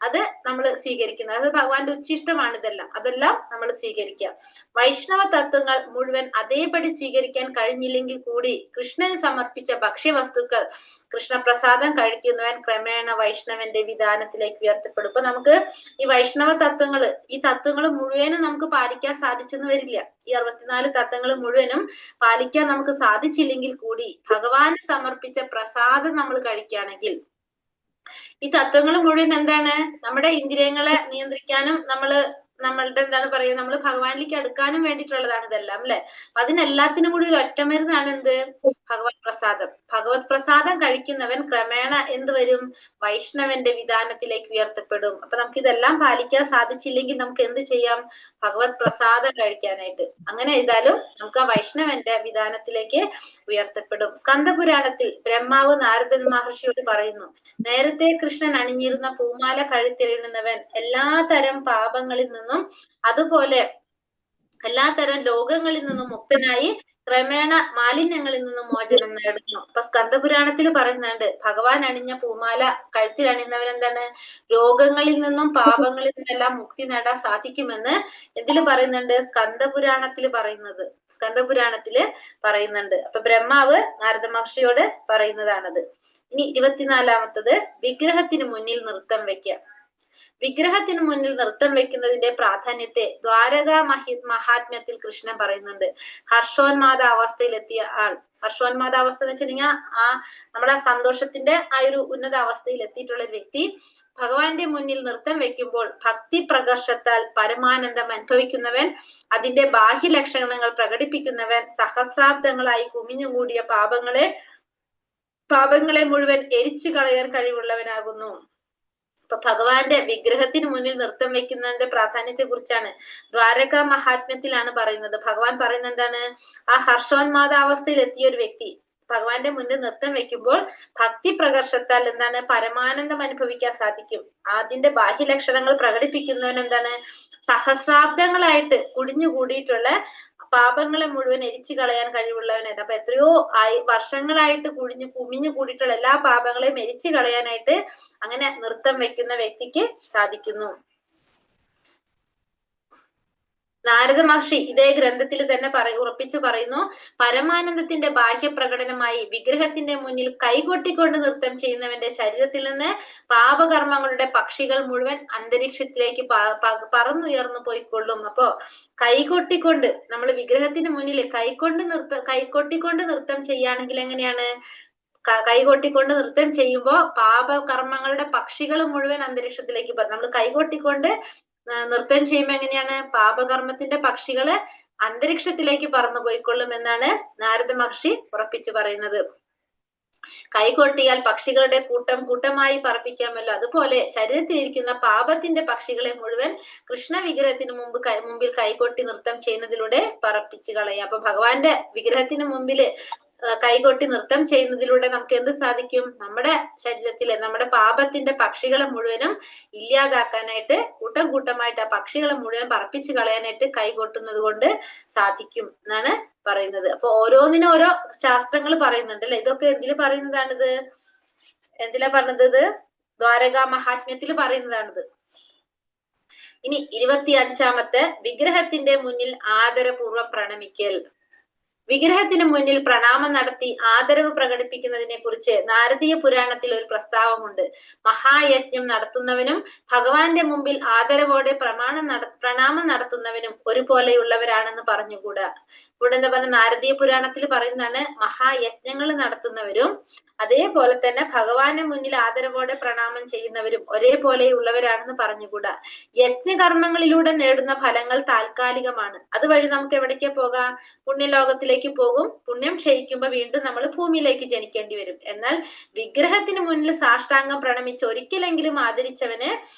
C: അത് നമ്മൾ സ്വീകരിക്കുന്നത്. അത് ഭഗവാന്റെ ഉച്ഛിഷ്ടമാണ് ഇതെല്ലാം. അതെല്ലാം നമ്മൾ സ്വീകരിക്കുക. വൈഷ്ണവ തത്വങ്ങൾ മുഴുവൻ അതേപടി സ്വീകരിക്കാൻ കഴിഞ്ഞില്ലെങ്കിൽ കൂടി കൃഷ്ണന് സമർപ്പിച്ച ഭക്ഷ്യവസ്തുക്കൾ കൃഷ്ണപ്രസാദം കഴിക്കുന്നവൻ ക്രമേണ വൈഷ്ണവന്റെ വിധാനത്തിലേക്ക് ഉയർത്തപ്പെടും. ഇപ്പൊ നമുക്ക് ഈ വൈഷ്ണവ ഈ തത്വങ്ങൾ മുഴുവനും നമുക്ക് പാലിക്കാൻ സാധിച്ചെന്ന് വരില്ല. ഈ 64 തത്വങ്ങൾ മുഴുവനും പാലിക്കാൻ നമുക്ക് സാധിച്ചില്ലെങ്കിൽ കൂടി ഭഗവാന് സമർപ്പിച്ച പ്രസാദം നമ്മൾ കഴിക്കുകയാണെങ്കിൽ, ഈ തത്വങ്ങൾ മുഴുവൻ എന്താണ്, നമ്മുടെ ഇന്ദ്രിയങ്ങളെ നിയന്ത്രിക്കാനും നമ്മളുടെ എന്താണ് പറയുക, നമ്മൾ ഭഗവാനിലേക്ക് അടുക്കാനും വേണ്ടിയിട്ടുള്ളതാണ് ഇതെല്ലാം, അല്ലെ? അതിനെല്ലാത്തിനും കൂടി ഒരു ഒറ്റമരുന്നാണ് എന്ത്? ഭഗവത് പ്രസാദം. ഭഗവത് പ്രസാദം കഴിക്കുന്നവൻ ക്രമേണ എന്ത് വരും? വൈഷ്ണവന്റെ വിധാനത്തിലേക്ക് ഉയർത്തപ്പെടും. അപ്പൊ നമുക്ക് ഇതെല്ലാം പാലിക്കാൻ സാധിച്ചില്ലെങ്കിൽ നമുക്ക് എന്ത് ചെയ്യാം? ഭഗവത് പ്രസാദം കഴിക്കാനായിട്ട് അങ്ങനെ ചെയ്താലും നമുക്ക് ആ വൈഷ്ണവന്റെ വിധാനത്തിലേക്ക് ഉയർത്തപ്പെടും. സ്കന്ദപുരാണത്തിൽ ബ്രഹ്മാവ് നാരദൻ മഹർഷിയോട് പറയുന്നു, നേരത്തെ കൃഷ്ണൻ അണിഞ്ഞിരുന്ന പൂമാല കഴുത്തിലിടുന്നവൻ എല്ലാ തരം പാപങ്ങളിൽ നിന്നും അതുപോലെ എല്ലാ തരം രോഗങ്ങളിൽ നിന്നും മുക്തനായി ക്രമേണ മാലിന്യങ്ങളിൽ നിന്നും മോചനം നേടുന്നു. അപ്പൊ സ്കന്ദപുരാണത്തിൽ പറയുന്നുണ്ട്, ഭഗവാൻ അണിഞ്ഞ പൂമാല കഴുത്തിൽ അണിയുന്നവൻ എന്താണ്? രോഗങ്ങളിൽ നിന്നും പാപങ്ങളിൽ നിന്നെല്ലാം മുക്തി നേടാൻ സാധിക്കുമെന്ന് എന്തില് പറയുന്നുണ്ട്? സ്കന്ദപുരാണത്തിൽ പറയുന്നുണ്ട്. അപ്പൊ ബ്രഹ്മാവ് നാരദ മഹർഷിയോട് പറയുന്നതാണത്. ഇനി 24-ാമത്തത് വിഗ്രഹത്തിന് മുന്നിൽ നൃത്തം വെക്കുക. വിഗ്രഹത്തിന് മുന്നിൽ നൃത്തം വെക്കുന്നതിന്റെ പ്രാധാന്യത്തെ ദ്വാരകാ മഹാത്മ്യത്തിൽ കൃഷ്ണൻ പറയുന്നുണ്ട്. ഹർഷോന്മാദ അവസ്ഥയിലെത്തിയ ആൾ, ഹർഷോന്മാദ അവസ്ഥ എന്ന് വെച്ചിട്ടുണ്ടെങ്കിൽ നമ്മുടെ സന്തോഷത്തിന്റെ ആ ഒരു ഉന്നത അവസ്ഥയിൽ എത്തിയിട്ടുള്ള ഒരു വ്യക്തി ഭഗവാന്റെ മുന്നിൽ നൃത്തം വെക്കുമ്പോൾ ഭക്തി പ്രകർഷത്താൽ പരമാനന്ദം അനുഭവിക്കുന്നവൻ, അതിന്റെ ബാഹ്യലക്ഷണങ്ങൾ പ്രകടിപ്പിക്കുന്നവൻ, സഹസ്രാബ്ദങ്ങളായി കുമിഞ്ഞുകൂടിയ പാപങ്ങളെ മുഴുവൻ എരിച്ചു കളയാൻ കഴിവുള്ളവനാകുന്നു. അപ്പൊ ഭഗവാന്റെ വിഗ്രഹത്തിന് മുന്നിൽ നൃത്തം വെക്കുന്നതിന്റെ പ്രാധാന്യത്തെ കുറിച്ചാണ് ദ്വാരകാ മഹാത്മ്യത്തിലാണ് പറയുന്നത്. ഭഗവാൻ പറയുന്നത് എന്താണ്? ആ ഹർഷോന്മാദാവസ്ഥയിൽ എത്തിയ ഒരു വ്യക്തി ഭഗവാന്റെ മുന്നിൽ നൃത്തം വെക്കുമ്പോൾ ഭക്തി പ്രകർഷത്താൽ എന്താണ്? പരമാനന്ദം അനുഭവിക്കാൻ സാധിക്കും. അതിന്റെ ബാഹ്യലക്ഷണങ്ങൾ പ്രകടിപ്പിക്കുന്നവൻ എന്താണ്? സഹസ്രാബ്ദങ്ങളായിട്ട് കുടിഞ്ഞുകൂടിയിട്ടുള്ള പാപങ്ങളെ മുഴുവൻ എരിച്ചു കളയാൻ കഴിവുള്ളവനായിരുന്നു. അപ്പൊ എത്രയോ വർഷങ്ങളായിട്ട് കുമിഞ്ഞു കൂടിയിട്ടുള്ള എല്ലാ പാപങ്ങളെയും എരിച്ചു കളയാനായിട്ട് അങ്ങനെ നൃത്തം വെക്കുന്ന വ്യക്തിക്ക് സാധിക്കുന്നു. നാരദ മഹർഷി ഇതേ ഗ്രന്ഥത്തിൽ തന്നെ ഉറപ്പിച്ചു പറയുന്നു, പരമാനന്ദത്തിന്റെ ബാഹ്യപ്രകടനമായി വിഗ്രഹത്തിന്റെ മുന്നിൽ കൈകൊട്ടിക്കൊണ്ട് നൃത്തം ചെയ്യുന്നവന്റെ ശരീരത്തിൽ നിന്ന് പാപകർമ്മങ്ങളുടെ പക്ഷികൾ മുഴുവൻ അന്തരീക്ഷത്തിലേക്ക് പറന്നുയർന്നു പോയിക്കൊള്ളും. അപ്പോ കൈകൊട്ടിക്കൊണ്ട് നമ്മൾ വിഗ്രഹത്തിന് മുന്നിൽ കൈകൊട്ടിക്കൊണ്ട് നൃത്തം ചെയ്യുകയാണെങ്കിൽ എങ്ങനെയാണ്? കൈകൊട്ടിക്കൊണ്ട് നൃത്തം ചെയ്യുമ്പോ പാപകർമ്മങ്ങളുടെ പക്ഷികൾ മുഴുവൻ അന്തരീക്ഷത്തിലേക്ക് പറയും. നമ്മൾ കൈകൊട്ടിക്കൊണ്ട് നൃത്തം ചെയ്യുമ്പോ എങ്ങനെയാണ്? പാപകർമ്മത്തിന്റെ പക്ഷികള് അന്തരീക്ഷത്തിലേക്ക് പറന്നു പോയിക്കൊള്ളും എന്നാണ് നാരദ മഹർഷി ഉറപ്പിച്ചു പറയുന്നത്. കൈകൊട്ടിയാൽ പക്ഷികളുടെ കൂട്ടമായി പറപ്പിക്കാമല്ലോ, അതുപോലെ ശരീരത്തിലിരിക്കുന്ന പാപത്തിന്റെ പക്ഷികളെ മുഴുവൻ കൃഷ്ണ വിഗ്രഹത്തിന് മുമ്പിൽ കൈകൊട്ടി നൃത്തം ചെയ്യുന്നതിലൂടെ പറപ്പിച്ചു കളയാം. അപ്പൊ ഭഗവാന്റെ വിഗ്രഹത്തിന് മുമ്പില് കൈകൊട്ടി നൃത്തം ചെയ്യുന്നതിലൂടെ നമുക്ക് എന്ത് സാധിക്കും? നമ്മുടെ ശരീരത്തിലെ നമ്മുടെ പാപത്തിന്റെ പക്ഷികളെ മുഴുവനും ഇല്ലാതാക്കാനായിട്ട് കൂട്ടമായിട്ട് ആ പക്ഷികളെ മുഴുവൻ പറപ്പിച്ചു കളയാനായിട്ട് കൈകൊട്ടുന്നത് കൊണ്ട് സാധിക്കും എന്നാണ് പറയുന്നത്. അപ്പൊ ഓരോന്നിനും ഓരോ ശാസ്ത്രങ്ങൾ പറയുന്നുണ്ട് അല്ലെ? ഇതൊക്കെ എന്തില് പറയുന്നതാണിത്? എന്തിലാ പറഞ്ഞത്? ദ്വാരകാ മഹാത്മ്യത്തിൽ പറയുന്നതാണിത്. ഇനി 25-ാമത്തെ വിഗ്രഹത്തിന്റെ മുന്നിൽ ആദരപൂർവ്വം പ്രണമിക്കൽ. വിഗ്രഹത്തിന് മുന്നിൽ പ്രണാമം നടത്തി ആദരവ് പ്രകടിപ്പിക്കുന്നതിനെ കുറിച്ച് നാരദീയ പുരാണത്തിൽ ഒരു പ്രസ്താവമുണ്ട്. മഹായജ്ഞം നടത്തുന്നവനും ഭഗവാന്റെ മുമ്പിൽ ആദരവോടെ പ്രണാമം നടത്തുന്നവനും ഒരുപോലെയുള്ളവരാണെന്ന് പറഞ്ഞുകൂടാ. ഇവിടെ എന്താ പറഞ്ഞ? നാരദീയ പുരാണത്തിൽ പറയുന്നതാണ്, മഹായജ്ഞങ്ങൾ നടത്തുന്നവരും അതേപോലെ തന്നെ ഭഗവാന്റെ മുന്നിൽ ആദരവോടെ പ്രണാമം ചെയ്യുന്നവരും ഒരേപോലെയുള്ളവരാണെന്ന് പറഞ്ഞുകൂടാ. യജ്ഞകർമ്മങ്ങളിലൂടെ നേടുന്ന ഫലങ്ങൾ താൽക്കാലികമാണ്. അതുവഴി നമുക്ക് എവിടേക്ക് പോകാം? പുണ്യലോകത്തിലേക്ക് പോകും. പുണ്യം ക്ഷയിക്കുമ്പോ വീണ്ടും നമ്മൾ ഭൂമിയിലേക്ക് ജനിക്കേണ്ടി വരും. എന്നാൽ വിഗ്രഹത്തിന് മുന്നിൽ സാഷ്ടാംഗം പ്രണമിച്ച് ഒരിക്കലെങ്കിലും ആദരിച്ചവന്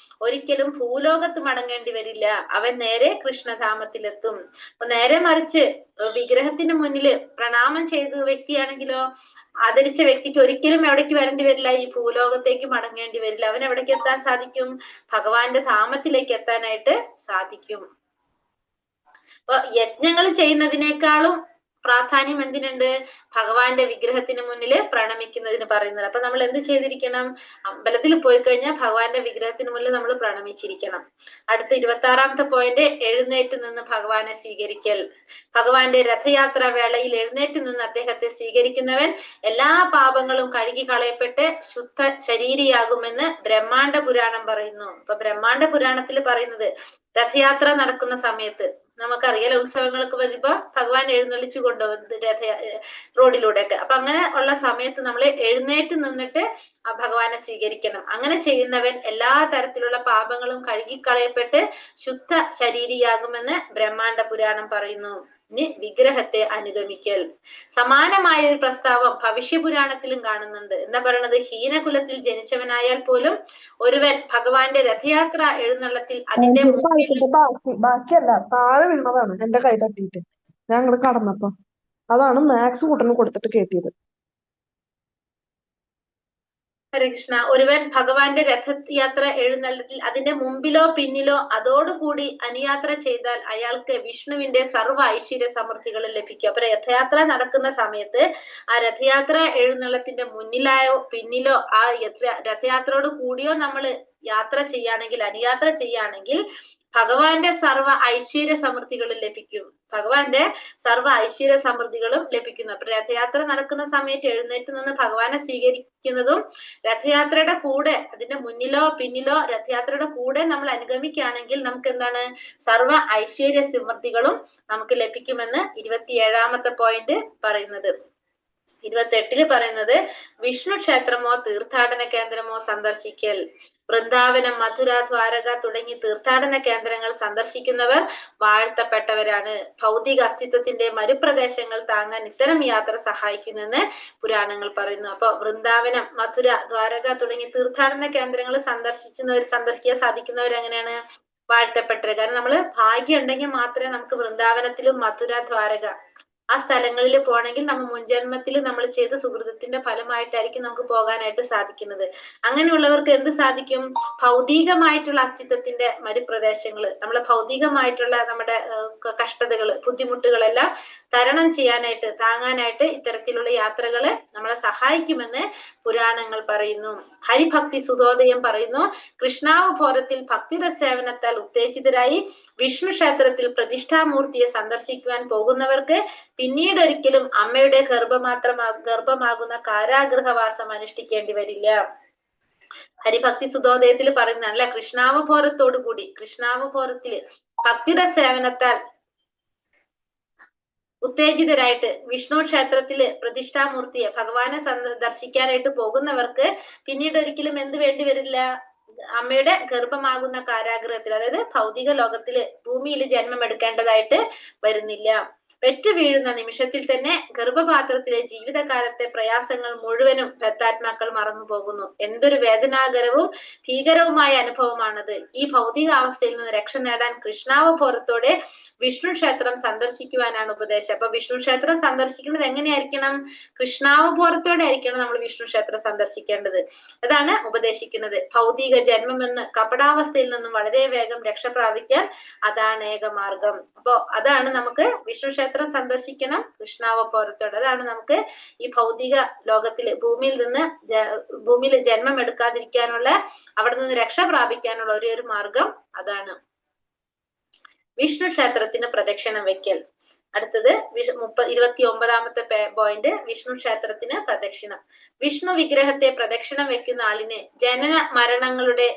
C: ഒരിക്കലും ഭൂലോകത്ത് മടങ്ങേണ്ടി വരില്ല. അവൻ നേരെ കൃഷ്ണധാമത്തിലെത്തും. അപ്പൊ നേരെ മറിച്ച് വിഗ്രഹത്തിന് മുന്നിൽ പ്രണാമം ചെയ്ത വ്യക്തിയാണെങ്കിലോ, ആദരിച്ച വ്യക്തിക്ക് ഒരിക്കലും എവിടേക്ക് വരേണ്ടി വരില്ല? ഈ ഭൂലോകത്തേക്ക് മടങ്ങേണ്ടി വരില്ല. അവൻ എവിടേക്ക് എത്താൻ സാധിക്കും? ഭഗവാന്റെ ധാമത്തിലേക്ക് എത്താനായിട്ട് സാധിക്കും. അപ്പൊ യജ്ഞങ്ങൾ ചെയ്യുന്നതിനേക്കാളും പ്രാധാന്യം എന്തിനുണ്ട്? ഭഗവാന്റെ വിഗ്രഹത്തിന് മുന്നിൽ പ്രണമിക്കുന്നതിന് പറയുന്നത്. അപ്പൊ നമ്മൾ എന്ത് ചെയ്തിരിക്കണം? അമ്പലത്തിൽ പോയി കഴിഞ്ഞാൽ ഭഗവാന്റെ വിഗ്രഹത്തിന് മുന്നിൽ നമ്മൾ പ്രണമിച്ചിരിക്കണം. അടുത്ത 26ാമത്തെ പോയിന്റ്, എഴുന്നേറ്റ് നിന്ന് ഭഗവാനെ സ്വീകരിക്കൽ. ഭഗവാന്റെ രഥയാത്രാ വേളയിൽ എഴുന്നേറ്റ് നിന്ന് അദ്ദേഹത്തെ സ്വീകരിക്കുന്നവൻ എല്ലാ പാപങ്ങളും കഴുകി കളയപ്പെട്ട് ശുദ്ധ ശരീരിയാകുമെന്ന് ബ്രഹ്മാണ്ഡ പുരാണം പറയുന്നു. അപ്പൊ ബ്രഹ്മാണ്ഡ പുരാണത്തിൽ പറയുന്നത് രഥയാത്ര നടക്കുന്ന സമയത്ത് നമുക്കറിയാലോ, ഉത്സവങ്ങൾക്ക് വരുമ്പോ ഭഗവാൻ എഴുന്നള്ളിച്ചു കൊണ്ടുപോകുന്നത് റോഡിലൂടെയൊക്കെ. അപ്പൊ അങ്ങനെ ഉള്ള സമയത്ത് നമ്മൾ എഴുന്നേറ്റ് നിന്നിട്ട് ആ ഭഗവാനെ സ്വീകരിക്കണം. അങ്ങനെ ചെയ്യുന്നവൻ എല്ലാ തരത്തിലുള്ള പാപങ്ങളും കഴുകിക്കളയപ്പെട്ട് ശുദ്ധ ശരീരിയാകുമെന്ന് ബ്രഹ്മാണ്ഡ പുരാണം പറയുന്നു. ഇനി വിഗ്രഹത്തെ അനുഗമിക്കൽ. സമാനമായ ഒരു പ്രസ്താവം ഭവിഷ്യപുരാണത്തിലും കാണുന്നുണ്ട്. എന്താ പറയണത്? ഹീനകുലത്തിൽ ജനിച്ചവനായാൽ പോലും ഒരുവൻ ഭഗവാന്റെ രഥയാത്ര എഴുന്നള്ളത്തിൽ അതിന്റെ
B: ബാക്കിയല്ല, താഴെ വീണതാണ് എന്റെ കൈ തട്ടിയിട്ട് ഞാൻ അങ്ങോട്ട് കടന്നപ്പോ. അതാണ് മാത്സ് കൂട്ടന് കൊടുത്തിട്ട് കേട്ടിയത്.
C: ഹരേ കൃഷ്ണ. ഒരുവൻ ഭഗവാന്റെ രഥയാത്ര എഴുന്നള്ളത്തിൽ അതിന്റെ മുമ്പിലോ പിന്നിലോ അതോടുകൂടി അനുയാത്ര ചെയ്താൽ അയാൾക്ക് വിഷ്ണുവിന്റെ സർവ്വ ഐശ്വര്യ സമൃദ്ധികളും ലഭിക്കും. അപ്പൊ രഥയാത്ര നടക്കുന്ന സമയത്ത് ആ രഥയാത്ര എഴുന്നള്ളത്തിന്റെ മുന്നിലായോ പിന്നിലോ ആ രഥയാത്രയോട് കൂടിയോ നമ്മൾ യാത്ര ചെയ്യുകയാണെങ്കിൽ, അനുയാത്ര ചെയ്യുകയാണെങ്കിൽ ഭഗവാന്റെ സർവ്വ ഐശ്വര്യ സമൃദ്ധികളും ലഭിക്കും. ഭഗവാന്റെ സർവ്വ ഐശ്വര്യ സമൃദ്ധികളും ലഭിക്കുന്നു. അപ്പൊ രഥയാത്ര നടക്കുന്ന സമയത്ത് എഴുന്നേറ്റ് നിന്ന് ഭഗവാനെ സ്വീകരിക്കുന്നതും രഥയാത്രയുടെ കൂടെ അതിന്റെ മുന്നിലോ പിന്നിലോ രഥയാത്രയുടെ കൂടെ നമ്മൾ അനുഗമിക്കുകയാണെങ്കിൽ നമുക്ക് എന്താണ്? സർവ്വ ഐശ്വര്യ സമൃദ്ധികളും നമുക്ക് ലഭിക്കുമെന്ന് 27ാമത്തെ പോയിന്റ് പറയുന്നത്. 28 പറയുന്നത് വിഷ്ണു ക്ഷേത്രമോ തീർത്ഥാടന കേന്ദ്രമോ സന്ദർശിക്കൽ. വൃന്ദാവനം, മധുര, ദ്വാരക തുടങ്ങി തീർത്ഥാടന കേന്ദ്രങ്ങൾ സന്ദർശിക്കുന്നവർ വാഴ്ത്തപ്പെട്ടവരാണ്. ഭൗതിക അസ്തിത്വത്തിന്റെ മരുപ്രദേശങ്ങൾ താങ്ങാൻ ഇത്തരം യാത്ര സഹായിക്കുന്നെന്ന് പുരാണങ്ങൾ പറയുന്നു. അപ്പൊ വൃന്ദാവനം, മധുര, ദ്വാരക തുടങ്ങി തീർത്ഥാടന കേന്ദ്രങ്ങൾ സന്ദർശിക്കാൻ സാധിക്കുന്നവർ എങ്ങനെയാണ്? വാഴ്ത്തപ്പെട്ടവർ. കാരണം നമ്മള് ഭാഗ്യം ഉണ്ടെങ്കിൽ മാത്രമേ നമുക്ക് വൃന്ദാവനത്തിലും മധുര, ദ്വാരക ആ സ്ഥലങ്ങളിൽ പോകണമെങ്കിൽ നമ്മൾ മുൻജന്മത്തിൽ നമ്മൾ ചെയ്ത സുഹൃതത്തിന്റെ ഫലമായിട്ടായിരിക്കും നമുക്ക് പോകാനായിട്ട് സാധിക്കുന്നത്. അങ്ങനെയുള്ളവർക്ക് എന്ത് സാധിക്കും? ഭൗതികമായിട്ടുള്ള അസ്തിത്വത്തിന്റെ മരുപ്രദേശങ്ങള്, നമ്മളെ ഭൗതികമായിട്ടുള്ള നമ്മുടെ കഷ്ടതകള്, ബുദ്ധിമുട്ടുകളെല്ലാം തരണം ചെയ്യാനായിട്ട്, താങ്ങാനായിട്ട് ഇത്തരത്തിലുള്ള യാത്രകള് നമ്മളെ സഹായിക്കുമെന്ന് പുരാണങ്ങൾ പറയുന്നു. ഹരിഭക്തി സുതോദയം പറയുന്നു, കൃഷ്ണാവബോധത്തിൽ ഭക്തിയുടെ സേവനത്താൽ ഉത്തേജിതരായി വിഷ്ണു ക്ഷേത്രത്തിൽ പ്രതിഷ്ഠാമൂർത്തിയെ സന്ദർശിക്കുവാൻ പോകുന്നവർക്ക് പിന്നീട് ഒരിക്കലും അമ്മയുടെ ഗർഭമാകുന്ന കാരാഗൃഹവാസം അനുഷ്ഠിക്കേണ്ടി വരില്ല. ഹരിഭക്തി സുതോദയത്തിൽ പറയുന്നതാണ് അല്ലെ, കൃഷ്ണാവബോധത്തോടു കൂടി, കൃഷ്ണാവബോധത്തില് ഭക്തിയുടെ സേവനത്താൽ ഉത്തേജിതരായിട്ട് വിഷ്ണു ക്ഷേത്രത്തില് പ്രതിഷ്ഠാമൂർത്തിയെ ഭഗവാനെ ദർശിക്കാനായിട്ട് പോകുന്നവർക്ക് പിന്നീട് ഒരിക്കലും എന്ത് വേണ്ടി വരില്ല? അമ്മയുടെ ഗർഭമാകുന്ന കാരാഗൃഹത്തിൽ, അതായത് ഭൗതിക ലോകത്തില് ഭൂമിയിൽ ജന്മം എടുക്കേണ്ടതായിട്ട് വരുന്നില്ല. പെറ്റു വീഴുന്ന നിമിഷത്തിൽ തന്നെ ഗർഭപാത്രത്തിലെ ജീവിതകാലത്തെ പ്രയാസങ്ങൾ മുഴുവനും ദത്താത്മാക്കൾ മറന്നു പോകുന്നു. എന്തൊരു വേദനാകരവും ഭീകരവുമായ അനുഭവമാണത്. ഈ ഭൗതികാവസ്ഥയിൽ നിന്ന് രക്ഷ നേടാൻ കൃഷ്ണാവബോധത്തോടെ വിഷ്ണു ക്ഷേത്രം സന്ദർശിക്കുവാനാണ് ഉപദേശം. അപ്പൊ വിഷ്ണു ക്ഷേത്രം സന്ദർശിക്കുന്നത് എങ്ങനെയായിരിക്കണം? കൃഷ്ണാവബോധത്തോടെ ആയിരിക്കണം നമ്മൾ വിഷ്ണു ക്ഷേത്രം സന്ദർശിക്കേണ്ടത്. അതാണ് ഉപദേശിക്കുന്നത്. ഭൗതിക ജന്മമെന്ന് കപടാവസ്ഥയിൽ നിന്നും വളരെ വേഗം രക്ഷ പ്രാപിക്കാൻ അതാണ് ഏക മാർഗം. അപ്പോ അതാണ് നമുക്ക് വിഷ്ണു ക്ഷേത്രം സന്ദർശിക്കണം കൃഷ്ണാവബോധത്തോടെ. അതാണ് നമുക്ക് ഈ ഭൗതിക ലോകത്തില് ഭൂമിയിൽ ജന്മം എടുക്കാതിരിക്കാനുള്ള, അവിടെ നിന്ന് രക്ഷ പ്രാപിക്കാനുള്ള ഒരേ ഒരു മാർഗം അതാണ്. വിഷ്ണു ക്ഷേത്രത്തിന് പ്രദക്ഷിണം വെക്കൽ. അടുത്തത് 29ാമത്തെ പോയിന്റ്, വിഷ്ണു ക്ഷേത്രത്തിന് പ്രദക്ഷിണം. വിഷ്ണു വിഗ്രഹത്തെ പ്രദക്ഷിണം വെക്കുന്ന ആളിന് ജനന മരണങ്ങളുടെ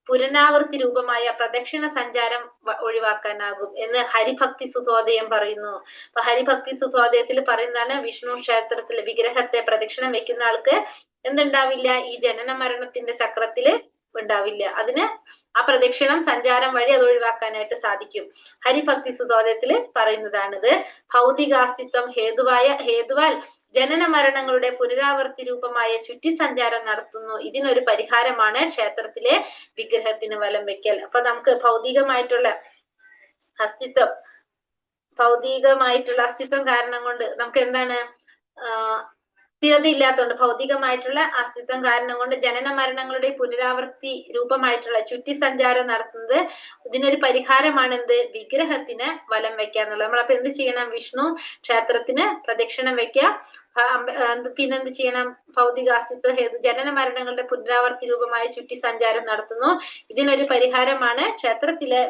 C: പുനരാവൃത്തി രൂപമായ പ്രദക്ഷിണ സഞ്ചാരം ഒഴിവാക്കാനാകും എന്ന് ഹരിഭക്തി സുതോദയം പറയുന്നു. അപ്പൊ ഹരിഭക്തി സുതോദയത്തിൽ പറയുന്നതാണ്, വിഷ്ണു ക്ഷേത്രത്തിൽ വിഗ്രഹത്തെ പ്രദക്ഷിണം വെക്കുന്ന ആൾക്ക് എന്തുണ്ടാവില്ല? ഈ ജനന മരണത്തിന്റെ ചക്രത്തില് ഉണ്ടാവില്ല. അതിന് ആ പ്രദക്ഷിണം സഞ്ചാരം വഴി അത് ഒഴിവാക്കാനായിട്ട് സാധിക്കും. ഹരിഭക്തി സുതോദയത്തില് പറയുന്നതാണിത്. ഭൗതികാസ്തിത്വം ഹേതുവാൽ ജനന മരണങ്ങളുടെ പുനരാവൃത്തി രൂപമായ ചുറ്റി സഞ്ചാരം നടത്തുന്നു. ഇതിനൊരു പരിഹാരമാണ് ക്ഷേത്രത്തിലെ വിഗ്രഹത്തിന് വലം വെക്കൽ. അപ്പൊ നമുക്ക് ഭൗതികമായിട്ടുള്ള അസ്തിത്വം കാരണം കൊണ്ട് നമുക്ക് എന്താണ് സ്ഥിരത ഇല്ലാത്തതുകൊണ്ട് ഭൗതികമായിട്ടുള്ള അസ്തിത്വം കാരണം കൊണ്ട് ജനന മരണങ്ങളുടെ പുനരാവൃത്തി രൂപമായിട്ടുള്ള ചുറ്റി സഞ്ചാരം നടത്തുന്നത് ഇതിനൊരു പരിഹാരമാണ് എന്ത്? വിഗ്രഹത്തിന് വലം വെക്കുക എന്നുള്ളത്. നമ്മളപ്പോ എന്ത് ചെയ്യണം? വിഷ്ണു ക്ഷേത്രത്തിന് പ്രദക്ഷിണം വെക്കുക. പിന്നെന്ത് ചെയ്യണം? ഭൗതിക അസ്തിത്വ ഹേതു ജനന മരണങ്ങളുടെ പുനരാവർത്തി രൂപമായ ചുറ്റി സഞ്ചാരം നടത്തുന്നു. ഇതിനൊരു പരിഹാരമാണ് ക്ഷേത്രത്തിലെ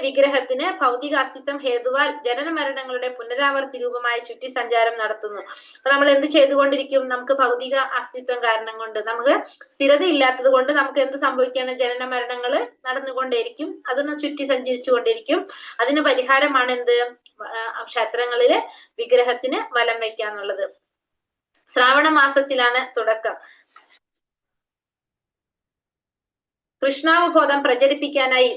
C: വിഗ്രഹത്തിന് ഭൗതിക അസ്തിത്വം ഹേതുവാൽ ജനന മരണങ്ങളുടെ പുനരാവർത്തി രൂപമായ ചുറ്റി സഞ്ചാരം നടത്തുന്നു. അപ്പൊ നമ്മൾ എന്ത് ചെയ്തുകൊണ്ടിരിക്കും? നമുക്ക് ഭൗതിക അസ്തിത്വം കാരണം കൊണ്ട് നമുക്ക് സ്ഥിരത ഇല്ലാത്തത് കൊണ്ട് നമുക്ക് എന്ത് സംഭവിക്കുകയാണ്? ജനന മരണങ്ങൾ നടന്നുകൊണ്ടേയിരിക്കും, അതൊന്ന് ചുറ്റി സഞ്ചരിച്ചു കൊണ്ടിരിക്കും. അതിന് പരിഹാരമാണ് എന്ത്? ക്ഷേത്രങ്ങളിലെ വിഗ്രഹത്തിന് വലം വെക്കാന്നുള്ളത്. ശ്രാവണ മാസത്തിലാണ് തുടക്കം. കൃഷ്ണാവബോധം പ്രചരിപ്പിക്കാനായി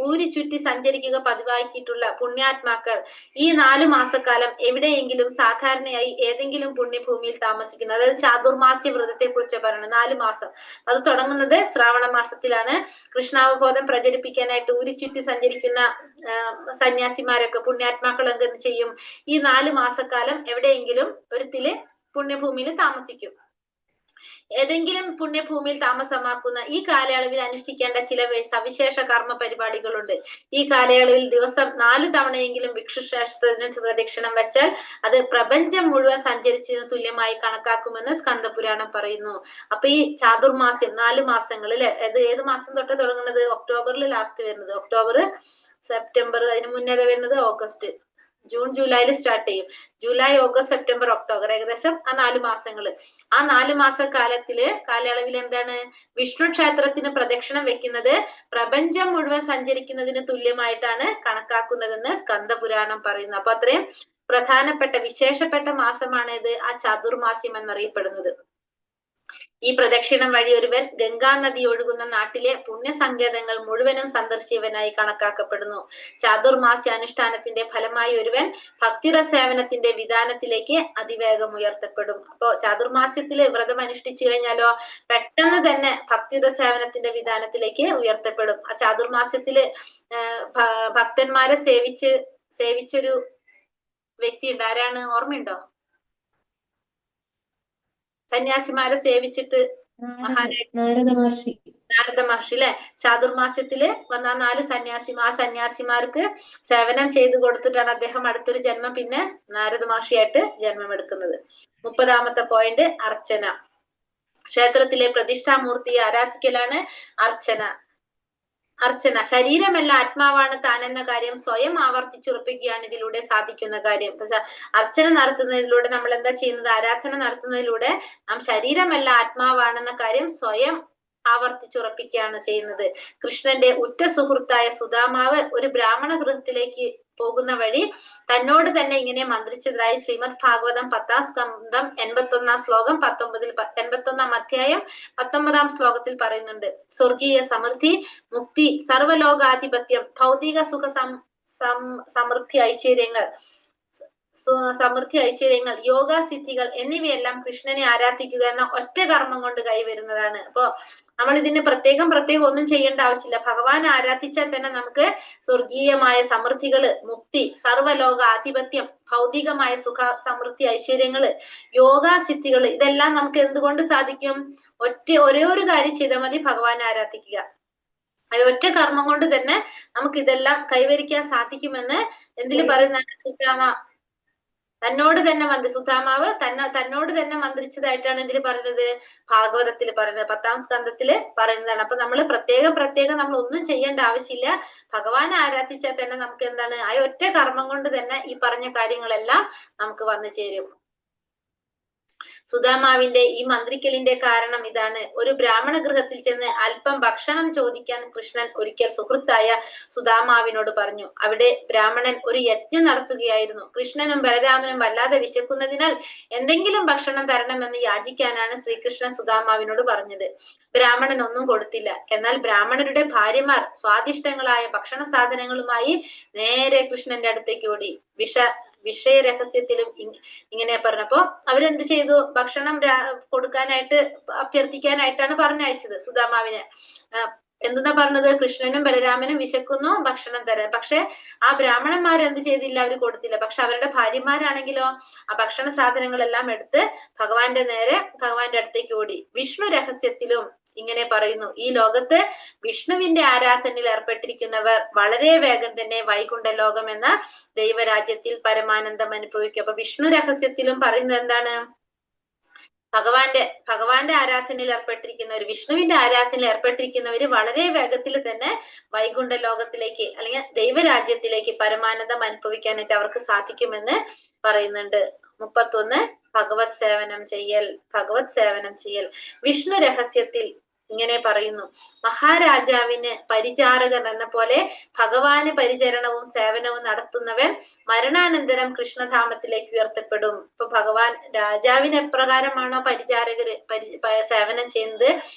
C: ഊരി ചുറ്റി സഞ്ചരിക്കുക പതിവാക്കിയിട്ടുള്ള പുണ്യാത്മാക്കൾ ഈ 4 മാസക്കാലം എവിടെയെങ്കിലും സാധാരണയായി ഏതെങ്കിലും പുണ്യഭൂമിയിൽ താമസിക്കുന്നു. അതായത് ചാതുർമാസ്യ വ്രതത്തെ കുറിച്ച് പറയുന്നത് 4 മാസം. അത് തുടങ്ങുന്നത് ശ്രാവണ മാസത്തിലാണ്. കൃഷ്ണാവബോധം പ്രചരിപ്പിക്കാനായിട്ട് ഊരി ചുറ്റി സഞ്ചരിക്കുന്ന സന്യാസിമാരൊക്കെ പുണ്യാത്മാക്കളൊക്കെ എന്ത് ചെയ്യും? ഈ 4 മാസക്കാലം എവിടെയെങ്കിലും ഒരുത്തില് പുണ്യഭൂമിയിൽ താമസിക്കും. ഏതെങ്കിലും പുണ്യഭൂമിയിൽ താമസമാക്കുന്ന ഈ കാലയളവിൽ അനുഷ്ഠിക്കേണ്ട ചില സവിശേഷ കർമ്മ പരിപാടികളുണ്ട്. ഈ കാലയളവിൽ ദിവസം 4 തവണയെങ്കിലും ഭിക്ഷുക്ഷേത്രത്തിന് പ്രദക്ഷിണം വെച്ചാൽ അത് പ്രപഞ്ചം മുഴുവൻ സഞ്ചരിച്ചതിന് തുല്യമായി കണക്കാക്കുമെന്ന് സ്കന്ദപുരാണം പറയുന്നു. അപ്പൊ ഈ ചാതുർമാസ്യം 4 മാസങ്ങളിൽ ഏത് മാസം തൊട്ട് തുടങ്ങുന്നത്? ഒക്ടോബറിൽ ലാസ്റ്റ് വരുന്നത്, ഒക്ടോബർ, സെപ്റ്റംബർ, അതിന് മുന്നേ വരുന്നത് ഓഗസ്റ്റ്, ജൂൺ ജൂലൈയിൽ സ്റ്റാർട്ട് ചെയ്യും. ജൂലൈ, ഓഗസ്റ്റ്, സെപ്റ്റംബർ, ഒക്ടോബർ, ഏകദേശം ആ 4 മാസങ്ങള്. ആ 4 മാസ കാലയളവിൽ എന്താണ്? വിഷ്ണു ക്ഷേത്രത്തിന് പ്രദക്ഷിണം വെക്കുന്നത് പ്രപഞ്ചം മുഴുവൻ സഞ്ചരിക്കുന്നതിന് തുല്യമായിട്ടാണ് കണക്കാക്കുന്നതെന്ന് സ്കന്ദപുരാണം പറയുന്നു. അപ്പൊ അത്രയും പ്രധാനപ്പെട്ട വിശേഷപ്പെട്ട മാസമാണ് ഇത്, ആ ചാതുർമാസ്യം എന്നറിയപ്പെടുന്നത്. ഈ പ്രദക്ഷിണം വഴി ഒരുവൻ ഗംഗാ നദി ഒഴുകുന്ന നാട്ടിലെ പുണ്യസങ്കേതങ്ങൾ മുഴുവനും സന്ദർശിച്ചവനായി കണക്കാക്കപ്പെടുന്നു. ചാതുർമാസ്യ അനുഷ്ഠാനത്തിന്റെ ഫലമായി ഒരുവൻ ഭക്തിര സേവനത്തിന്റെ വിധാനത്തിലേക്ക് അതിവേഗം ഉയർത്തപ്പെടും. അപ്പോ ചാതുർമാസ്യത്തില് വ്രതം അനുഷ്ഠിച്ചു കഴിഞ്ഞാലോ പെട്ടെന്ന് തന്നെ ഭക്തിര സേവനത്തിന്റെ വിധാനത്തിലേക്ക് ഉയർത്തപ്പെടും. ആ ചാതുർമാസ്യത്തില് ഭക്തന്മാരെ സേവിച്ചൊരു വ്യക്തി ഉണ്ട്. ആരാണ്? ഓർമ്മയുണ്ടോ? സന്യാസിമാരെ സേവിച്ചിട്ട് നാരദ മഹർഷി അല്ലെ? ചാതുർമാസ്യത്തില് വന്ന 4 സന്യാസിമാർക്ക് സേവനം ചെയ്തു കൊടുത്തിട്ടാണ് അദ്ദേഹം അടുത്തൊരു ജന്മം പിന്നെ നാരദ മഹർഷിയായിട്ട് ജന്മം എടുക്കുന്നത്. 30ാമത്തെ പോയിന്റ് അർച്ചന. ക്ഷേത്രത്തിലെ പ്രതിഷ്ഠാമൂർത്തിയെ ആരാധിക്കലാണ് അർച്ചന. ശരീരമല്ല ആത്മാവാണ് താൻ എന്ന കാര്യം സ്വയം ആവർത്തിച്ചുറപ്പിക്കുകയാണ് ഇതിലൂടെ സാധിക്കുന്ന കാര്യം. അർച്ചന നടത്തുന്നതിലൂടെ നമ്മൾ എന്താ ചെയ്യുന്നത്? ആരാധന നടത്തുന്നതിലൂടെ നാം ശരീരമല്ല ആത്മാവാണെന്ന കാര്യം സ്വയം ആവർത്തിച്ചുറപ്പിക്കുകയാണ് ചെയ്യുന്നത്. കൃഷ്ണന്റെ ഉറ്റ സുഹൃത്തായ സുദാമാവ് ഒരു ബ്രാഹ്മണ ഗൃഹത്തിലേക്ക് പോകുന്ന വഴി തന്നോട് തന്നെ ഇങ്ങനെ മന്ത്രിച്ചതായി ശ്രീമദ് ഭാഗവതം 10ാം സ്കന്ധം 81ാം ശ്ലോകം 81ാം അധ്യായം 19ാം ശ്ലോകത്തിൽ പറയുന്നുണ്ട്. സ്വർഗീയ സമൃദ്ധി, മുക്തി, സർവലോകാധിപത്യം, ഭൗതിക സുഖ സമൃദ്ധി ഐശ്വര്യങ്ങൾ, യോഗസിദ്ധികൾ എന്നിവയെല്ലാം കൃഷ്ണനെ ആരാധിക്കുക എന്ന ഒറ്റ കർമ്മം കൊണ്ട് കൈവരുന്നതാണ്. അപ്പോ നമ്മൾ ഇതിന് പ്രത്യേകം ഒന്നും ചെയ്യേണ്ട ആവശ്യമില്ല. ഭഗവാൻ ആരാധിച്ചാൽ തന്നെ നമുക്ക് സ്വർഗീയമായ സമൃദ്ധികള്, മുക്തി, സർവലോക ആധിപത്യം, ഭൗതികമായ സുഖ സമൃദ്ധി ഐശ്വര്യങ്ങള്, യോഗസിദ്ധികള്, ഇതെല്ലാം നമുക്ക് എന്തുകൊണ്ട് സാധിക്കും? ഒരേ ഒരു കാര്യം ചെയ്താൽ മതി, ഭഗവാനെ ആരാധിക്കുക. ഒറ്റ കർമ്മം കൊണ്ട് തന്നെ നമുക്ക് ഇതെല്ലാം കൈവരിക്കാൻ സാധിക്കുമെന്ന് എന്തില് പറയുന്നതാണ്? സുധാമാവ് തന്നോട് തന്നെ മന്ത്രിച്ചതായിട്ടാണ് ഇതിൽ പറയുന്നത്, ഭാഗവതത്തിൽ പറയുന്നത്, 10ാം സ്കന്ധത്തില് പറയുന്നതാണ്. അപ്പൊ നമ്മൾ പ്രത്യേകം നമ്മൾ ഒന്നും ചെയ്യേണ്ട ആവശ്യമില്ല. ഭഗവാനെ ആരാധിച്ചാൽ തന്നെ നമുക്ക് എന്താണ്? ആ ഒറ്റ കർമ്മം കൊണ്ട് തന്നെ ഈ പറഞ്ഞ കാര്യങ്ങളെല്ലാം നമുക്ക് വന്നു ചേരും. സുദാമാവിന്റെ ഈ മന്ത്രിക്കലിന്റെ കാരണം ഇതാണ്. ഒരു ബ്രാഹ്മണ ഗൃഹത്തിൽ ചെന്ന് അല്പം ഭക്ഷണം ചോദിക്കാൻ കൃഷ്ണൻ ഒരിക്കൽ സുഹൃത്തായ സുദാമാവിനോട് പറഞ്ഞു. അവിടെ ബ്രാഹ്മണൻ ഒരു യജ്ഞം നടത്തുകയായിരുന്നു. കൃഷ്ണനും ബലരാമനും വല്ലാതെ വിശക്കുന്നതിനാൽ എന്തെങ്കിലും ഭക്ഷണം തരണമെന്ന് യാചിക്കാനാണ് ശ്രീകൃഷ്ണൻ സുദാമാവിനോട് പറഞ്ഞത്. ബ്രാഹ്മണൻ ഒന്നും കൊടുത്തില്ല. എന്നാൽ ബ്രാഹ്മണരുടെ ഭാര്യമാർ സ്വാദിഷ്ടങ്ങളായ ഭക്ഷണ സാധനങ്ങളുമായി നേരെ കൃഷ്ണന്റെ അടുത്തേക്ക് ഓടി. വിഷയരഹസ്യത്തിലും ഇങ്ങനെ പറഞ്ഞപ്പോ അവരെന്ത് ചെയ്തു? ഭക്ഷണം കൊടുക്കാനായിട്ട് അഭ്യർത്ഥിക്കാനായിട്ടാണ് പറഞ്ഞയച്ചത് സുദാമാവിനെ. എന്താ പറഞ്ഞത്? കൃഷ്ണനും ബലരാമനും വിശക്കുന്നു, ഭക്ഷണം തരാൻ. പക്ഷെ ആ ബ്രാഹ്മണന്മാർ എന്ത് ചെയ്തില്ല? അവര് കൊടുത്തില്ല. പക്ഷെ അവരുടെ ഭാര്യമാരാണെങ്കിലോ ആ ഭക്ഷണ സാധനങ്ങളെല്ലാം എടുത്ത് ഭഗവാന്റെ അടുത്തേക്ക് ഓടി. വിഷ്ണു രഹസ്യത്തിലും ഇങ്ങനെ പറയുന്നു, ഈ ലോകത്ത് വിഷ്ണുവിന്റെ ആരാധനയിൽ ഏർപ്പെട്ടിരിക്കുന്നവർ വളരെ വേഗം തന്നെ വൈകുണ്ഠ ലോകം എന്ന ദൈവരാജ്യത്തിൽ പരമാനന്ദം അനുഭവിക്കും. അപ്പൊ വിഷ്ണു രഹസ്യത്തിലും പറയുന്നത് എന്താണ്? ഭഗവാന്റെ ആരാധനയിൽ ഏർപ്പെട്ടിരിക്കുന്നവർ, വിഷ്ണുവിന്റെ ആരാധനയിൽ ഏർപ്പെട്ടിരിക്കുന്നവര് വളരെ വേഗത്തിൽ തന്നെ വൈകുണ്ഠ ലോകത്തിലേക്ക് അല്ലെങ്കിൽ ദൈവരാജ്യത്തിലേക്ക് പരമാനന്ദം അനുഭവിക്കാനായിട്ട് അവർക്ക് സാധിക്കുമെന്ന് പറയുന്നുണ്ട്. 31 ഭഗവത് സേവനം ചെയ്യൽ. വിഷ്ണു രഹസ്യത്തിൽ ഇങ്ങനെ പറയുന്നു, മഹാരാജാവിന് പരിചാരകൻ എന്ന പോലെ ഭഗവാന് പരിചരണവും സേവനവും നടത്തുന്നവൻ മരണാനന്തരം കൃഷ്ണധാമത്തിലേക്ക് ഉയർത്തപ്പെടും. ഇപ്പൊ ഭഗവാൻ രാജാവിന് എപ്രകാരമാണോ പരിചാരകര് സേവനം ചെയ്യുന്നത്,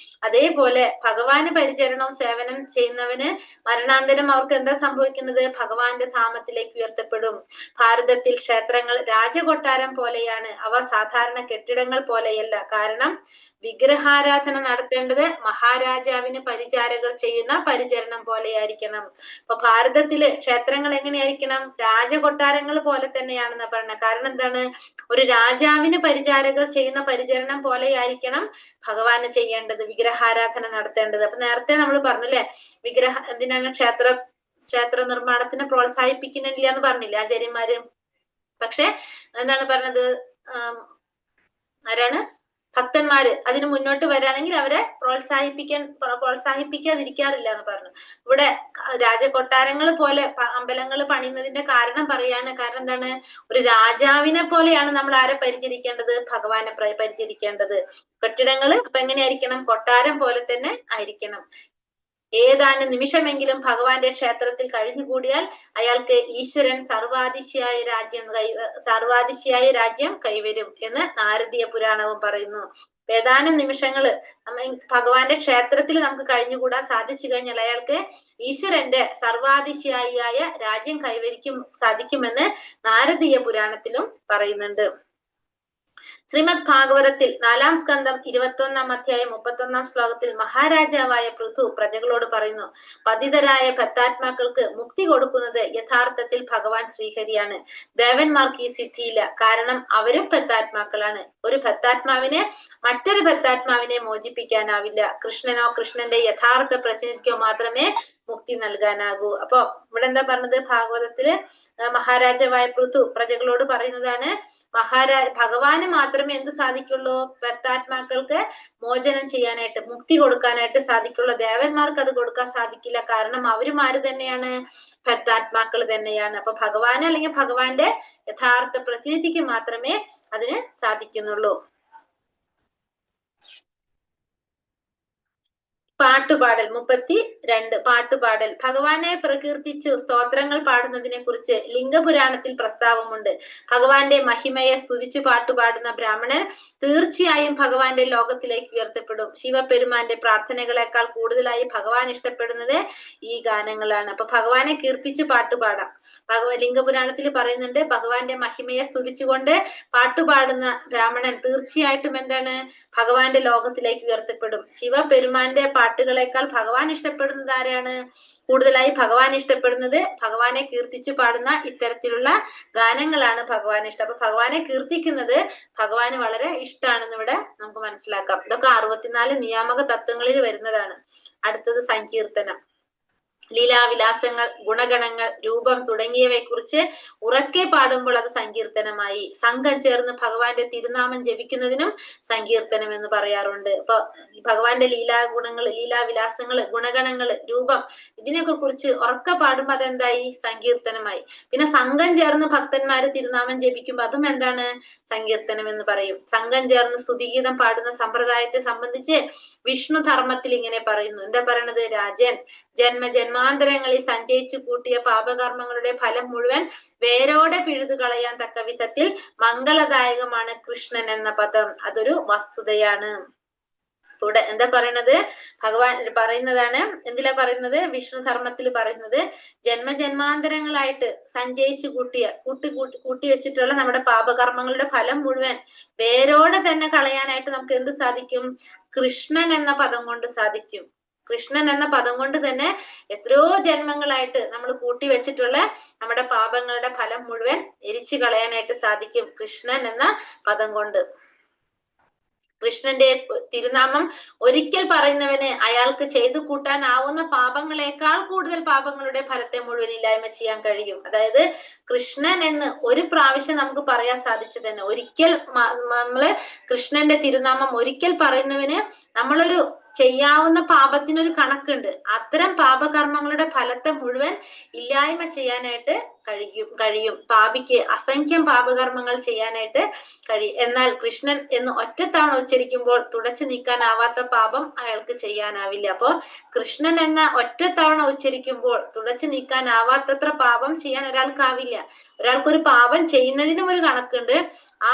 C: അതേപോലെ ഭഗവാന് പരിചരണവും സേവനം ചെയ്യുന്നവന് മരണാന്തരം അവർക്ക് എന്താ സംഭവിക്കുന്നത്? ഭഗവാന്റെ ധാമത്തിലേക്ക് ഉയർത്തപ്പെടും. ഭാരതത്തിൽ ക്ഷേത്രങ്ങൾ രാജകൊട്ടാരം പോലെയാണ്. അവ സാധാരണ കെട്ടിടങ്ങൾ പോലെയല്ല. കാരണം വിഗ്രഹാരാധന നടത്തേണ്ടത് മഹാരാജാവിന് പരിചാരകർ ചെയ്യുന്ന പരിചരണം പോലെയായിരിക്കണം. അപ്പൊ ഭാരതത്തില് ക്ഷേത്രങ്ങൾ എങ്ങനെയായിരിക്കണം? രാജകൊട്ടാരങ്ങൾ പോലെ തന്നെയാണെന്ന് പറഞ്ഞത്. കാരണം എന്താണ്? ഒരു രാജാവിന് പരിചാരകർ ചെയ്യുന്ന പരിചരണം പോലെയായിരിക്കണം ഭഗവാന് ചെയ്യേണ്ടത്, വിഗ്രഹാരാധന നടത്തേണ്ടത്. അപ്പൊ നേരത്തെ നമ്മൾ പറഞ്ഞില്ലേ, എന്തിനാണ് ക്ഷേത്ര നിർമ്മാണത്തിനെ പ്രോത്സാഹിപ്പിക്കുന്നില്ല എന്ന് പറഞ്ഞില്ലേ ആചാര്യന്മാര്. പക്ഷെ എന്താണ് പറഞ്ഞത്? ആരാണ്? ഭക്തന്മാര് അതിന് മുന്നോട്ട് വരാണെങ്കിൽ അവരെ പ്രോത്സാഹിപ്പിക്കാതിരിക്കാറില്ല എന്ന് പറഞ്ഞു. ഇവിടെ രാജകൊട്ടാരങ്ങൾ പോലെ അമ്പലങ്ങൾ പണിയുന്നതിന്റെ കാരണം പറയാണ്. കാരണം എന്താണ്? ഒരു രാജാവിനെ പോലെയാണ് നമ്മൾ ആരെ പരിചരിക്കേണ്ടത്? ഭഗവാനെ പരിചരിക്കേണ്ടത്. കെട്ടിടങ്ങൾ അപ്പൊ എങ്ങനെയായിരിക്കണം? കൊട്ടാരം പോലെ തന്നെ ആയിരിക്കണം. ഏതാനും നിമിഷമെങ്കിലും ഭഗവാന്റെ ക്ഷേത്രത്തിൽ കഴിഞ്ഞുകൂടിയാൽ അയാൾക്ക് ഈശ്വരൻ സർവാദിശയായ രാജ്യം കൈവരും എന്ന് നാരദീയ പുരാണവും പറയുന്നു. ഏതാനും നിമിഷങ്ങള് ഭഗവാന്റെ ക്ഷേത്രത്തിൽ നമുക്ക് കഴിഞ്ഞുകൂടാൻ സാധിച്ചു കഴിഞ്ഞാൽ അയാൾക്ക് ഈശ്വരന്റെ സർവാദിശയായ രാജ്യം സാധിക്കുമെന്ന് നാരദീയ പുരാണത്തിലും പറയുന്നുണ്ട്. ശ്രീമദ് ഭാഗവതത്തിൽ 4-ാം സ്കന്ധം 21-ാം അധ്യായം 31-ാം ശ്ലോകത്തിൽ മഹാരാജാവായ പൃഥു പ്രജകളോട് പറയുന്നു, പതിതരായ ഭക്താത്മാക്കൾക്ക് മുക്തി കൊടുക്കുന്നത് യഥാർത്ഥത്തിൽ ഭഗവാൻ ശ്രീഹരിയാണ്. ദേവന്മാർക്ക് ഈ സിദ്ധിയില്ല. കാരണം അവരും ഭക്താത്മാക്കളാണ്. ഒരു ഭക്താത്മാവിനെ മറ്റൊരു ഭക്താത്മാവിനെ മോചിപ്പിക്കാനാവില്ല. കൃഷ്ണനോ കൃഷ്ണന്റെ യഥാർത്ഥ പ്രതിനിധിക്കോ മാത്രമേ മുക്തി നൽകാനാകൂ. അപ്പൊ ഇവിടെ എന്താ പറഞ്ഞത്? ഭാഗവതത്തില് മഹാരാജാവായ പൃഥു പ്രജകളോട് പറയുന്നതാണ്, ഭഗവാന് മാത്രമേ എന്ത് സാധിക്കുള്ളൂ? ഭക്താത്മാക്കൾക്ക് മോചനം ചെയ്യാനായിട്ട്, മുക്തി കൊടുക്കാനായിട്ട് സാധിക്കുള്ളൂ. ദേവന്മാർക്ക് അത് കൊടുക്കാൻ സാധിക്കില്ല. കാരണം അവരും ആര് തന്നെയാണ്? ഭക്താത്മാക്കൾ തന്നെയാണ്. അപ്പൊ ഭഗവാന് അല്ലെങ്കിൽ ഭഗവാന്റെ യഥാർത്ഥ പ്രതിനിധിക്ക് മാത്രമേ അതിന് സാധിക്കുന്നുള്ളൂ. പാട്ടുപാടൽ 32 പാട്ടുപാടൽ. ഭഗവാനെ പ്രകീർത്തിച്ചു സ്തോത്രങ്ങൾ പാടുന്നതിനെ കുറിച്ച് ലിംഗപുരാണത്തിൽ പ്രസ്താവമുണ്ട്. ഭഗവാന്റെ മഹിമയെ സ്തുതിച്ചു പാട്ടുപാടുന്ന ബ്രാഹ്മണൻ തീർച്ചയായും ഭഗവാന്റെ ലോകത്തിലേക്ക് ഉയർത്തപ്പെടും. ശിവപെരുമാന്റെ പ്രാർത്ഥനകളെക്കാൾ കൂടുതലായി ഭഗവാൻ ഇഷ്ടപ്പെടുന്നത് ഈ ഗാനങ്ങളാണ്. അപ്പൊ ഭഗവാനെ കീർത്തിച്ച് പാട്ടുപാടാം. ലിംഗപുരാണത്തിൽ പറയുന്നുണ്ട്, ഭഗവാന്റെ മഹിമയെ സ്തുതിച്ചുകൊണ്ട് പാട്ടുപാടുന്ന ബ്രാഹ്മണൻ തീർച്ചയായിട്ടും എന്താണ്? ഭഗവാന്റെ ലോകത്തിലേക്ക് ഉയർത്തപ്പെടും. ശിവപെരുമാന്റെ പാട്ടുകളെക്കാൾ ഭഗവാൻ ഇഷ്ടപ്പെടുന്നത് ആരാണ്? കൂടുതലായി ഭഗവാൻ ഇഷ്ടപ്പെടുന്നത് ഭഗവാനെ കീർത്തിച്ച് പാടുന്ന ഇത്തരത്തിലുള്ള ഗാനങ്ങളാണ് ഭഗവാൻ ഇഷ്ടം. അപ്പൊ ഭഗവാനെ കീർത്തിക്കുന്നത് ഭഗവാന് വളരെ ഇഷ്ടമാണെന്ന് ഇവിടെ നമുക്ക് മനസ്സിലാക്കാം. ഇതൊക്കെ 64 നിയാമക തത്വങ്ങളിൽ വരുന്നതാണ്. അടുത്തത് സങ്കീർത്തനം. ലീലാവിലാസങ്ങൾ, ഗുണഗണങ്ങൾ, രൂപം തുടങ്ങിയവയെ കുറിച്ച് ഉറക്കെ പാടുമ്പോൾ അത് സങ്കീർത്തനമായി. സംഘം ചേർന്ന് ഭഗവാന്റെ തിരുനാമം ജപിക്കുന്നതിനും സങ്കീർത്തനം എന്ന് പറയാറുണ്ട്. അപ്പൊ ഭഗവാന്റെ ലീലാവിലാസങ്ങള്, ഗുണഗണങ്ങള്, രൂപം ഇതിനൊക്കെ കുറിച്ച് ഉറക്കെ പാടുമ്പോ അതെന്തായി? സങ്കീർത്തനമായി. പിന്നെ സംഘം ചേർന്ന് ഭക്തന്മാര് തിരുനാമം ജപിക്കുമ്പോ അതും എന്താണ്? സങ്കീർത്തനം എന്ന് പറയും. സംഘം ചേർന്ന് സ്തുതിഗീതം പാടുന്ന സമ്പ്രദായത്തെ സംബന്ധിച്ച് വിഷ്ണു ധർമ്മത്തിൽ ഇങ്ങനെ പറയുന്നു. എന്താ പറയണത്? രാജൻ ജന്മാന്തരങ്ങളിൽ സഞ്ചയിച്ചു കൂട്ടിയ പാപകർമ്മങ്ങളുടെ ഫലം മുഴുവൻ വേരോടെ പിഴുതു കളയാൻ തക്ക വിധത്തിൽ മംഗളദായകമാണ് കൃഷ്ണൻ എന്ന പദം. അതൊരു വസ്തുതയാണ്. ഇവിടെ എന്താ പറയണത്? ഭഗവാൻ പറയുന്നതാണ്. എന്തിലാ പറയുന്നത്? വിഷ്ണു ധർമ്മത്തിൽ പറയുന്നത്, ജന്മജന്മാന്തരങ്ങളായിട്ട് സഞ്ചയിച്ചു കൂട്ടി വെച്ചിട്ടുള്ള നമ്മുടെ പാപകർമ്മങ്ങളുടെ ഫലം മുഴുവൻ വേരോടെ തന്നെ കളയാനായിട്ട് നമുക്ക് എന്ത് സാധിക്കും? കൃഷ്ണൻ എന്ന പദം കൊണ്ട് സാധിക്കും. കൃഷ്ണൻ എന്ന പദം കൊണ്ട് തന്നെ എത്രയോ ജന്മങ്ങളായിട്ട് നമ്മൾ കൂട്ടിവെച്ചിട്ടുള്ള നമ്മുടെ പാപങ്ങളുടെ ഫലം മുഴുവൻ എരിച്ചു കളയാനായിട്ട് സാധിക്കും കൃഷ്ണൻ എന്ന പദം കൊണ്ട്. കൃഷ്ണന്റെ തിരുനാമം ഒരിക്കൽ പറയുന്നവന് അയാൾക്ക് ചെയ്തു കൂട്ടാനാവുന്ന പാപങ്ങളെക്കാൾ കൂടുതൽ പാപങ്ങളുടെ ഫലത്തെ മുഴുവൻ ഇല്ലായ്മ ചെയ്യാൻ കഴിയും. അതായത് കൃഷ്ണൻ എന്ന് ഒരു പ്രാവശ്യം നമുക്ക് പറയാൻ സാധിച്ചു തന്നെ. ഒരിക്കൽ നമ്മള് കൃഷ്ണന്റെ തിരുനാമം ഒരിക്കൽ പറയുന്നവന് നമ്മളൊരു ചെയ്യാവുന്ന പാപത്തിനൊരു കണക്കുണ്ട്. അത്തരം പാപകർമ്മങ്ങളുടെ ഫലത്തെ മുഴുവൻ ഇല്ലായ്മ ചെയ്യാനായിട്ട് കഴിയും. പാപിക്ക് അസംഖ്യം പാപകർമ്മങ്ങൾ ചെയ്യാനായിട്ട് കഴിയും. എന്നാൽ കൃഷ്ണൻ എന്ന് ഒറ്റത്തവണ ഉച്ചരിക്കുമ്പോൾ തുടച്ചു നീക്കാനാവാത്ത പാപം അയാൾക്ക് ചെയ്യാനാവില്ല. അപ്പോ കൃഷ്ണൻ എന്ന ഒറ്റത്തവണ ഉച്ചരിക്കുമ്പോൾ തുടച്ചു നീക്കാനാവാത്തത്ര പാപം ചെയ്യാൻ ഒരാൾക്കാവില്ല. ഒരാൾക്കൊരു പാപം ചെയ്യുന്നതിനും ഒരു കണക്കുണ്ട്.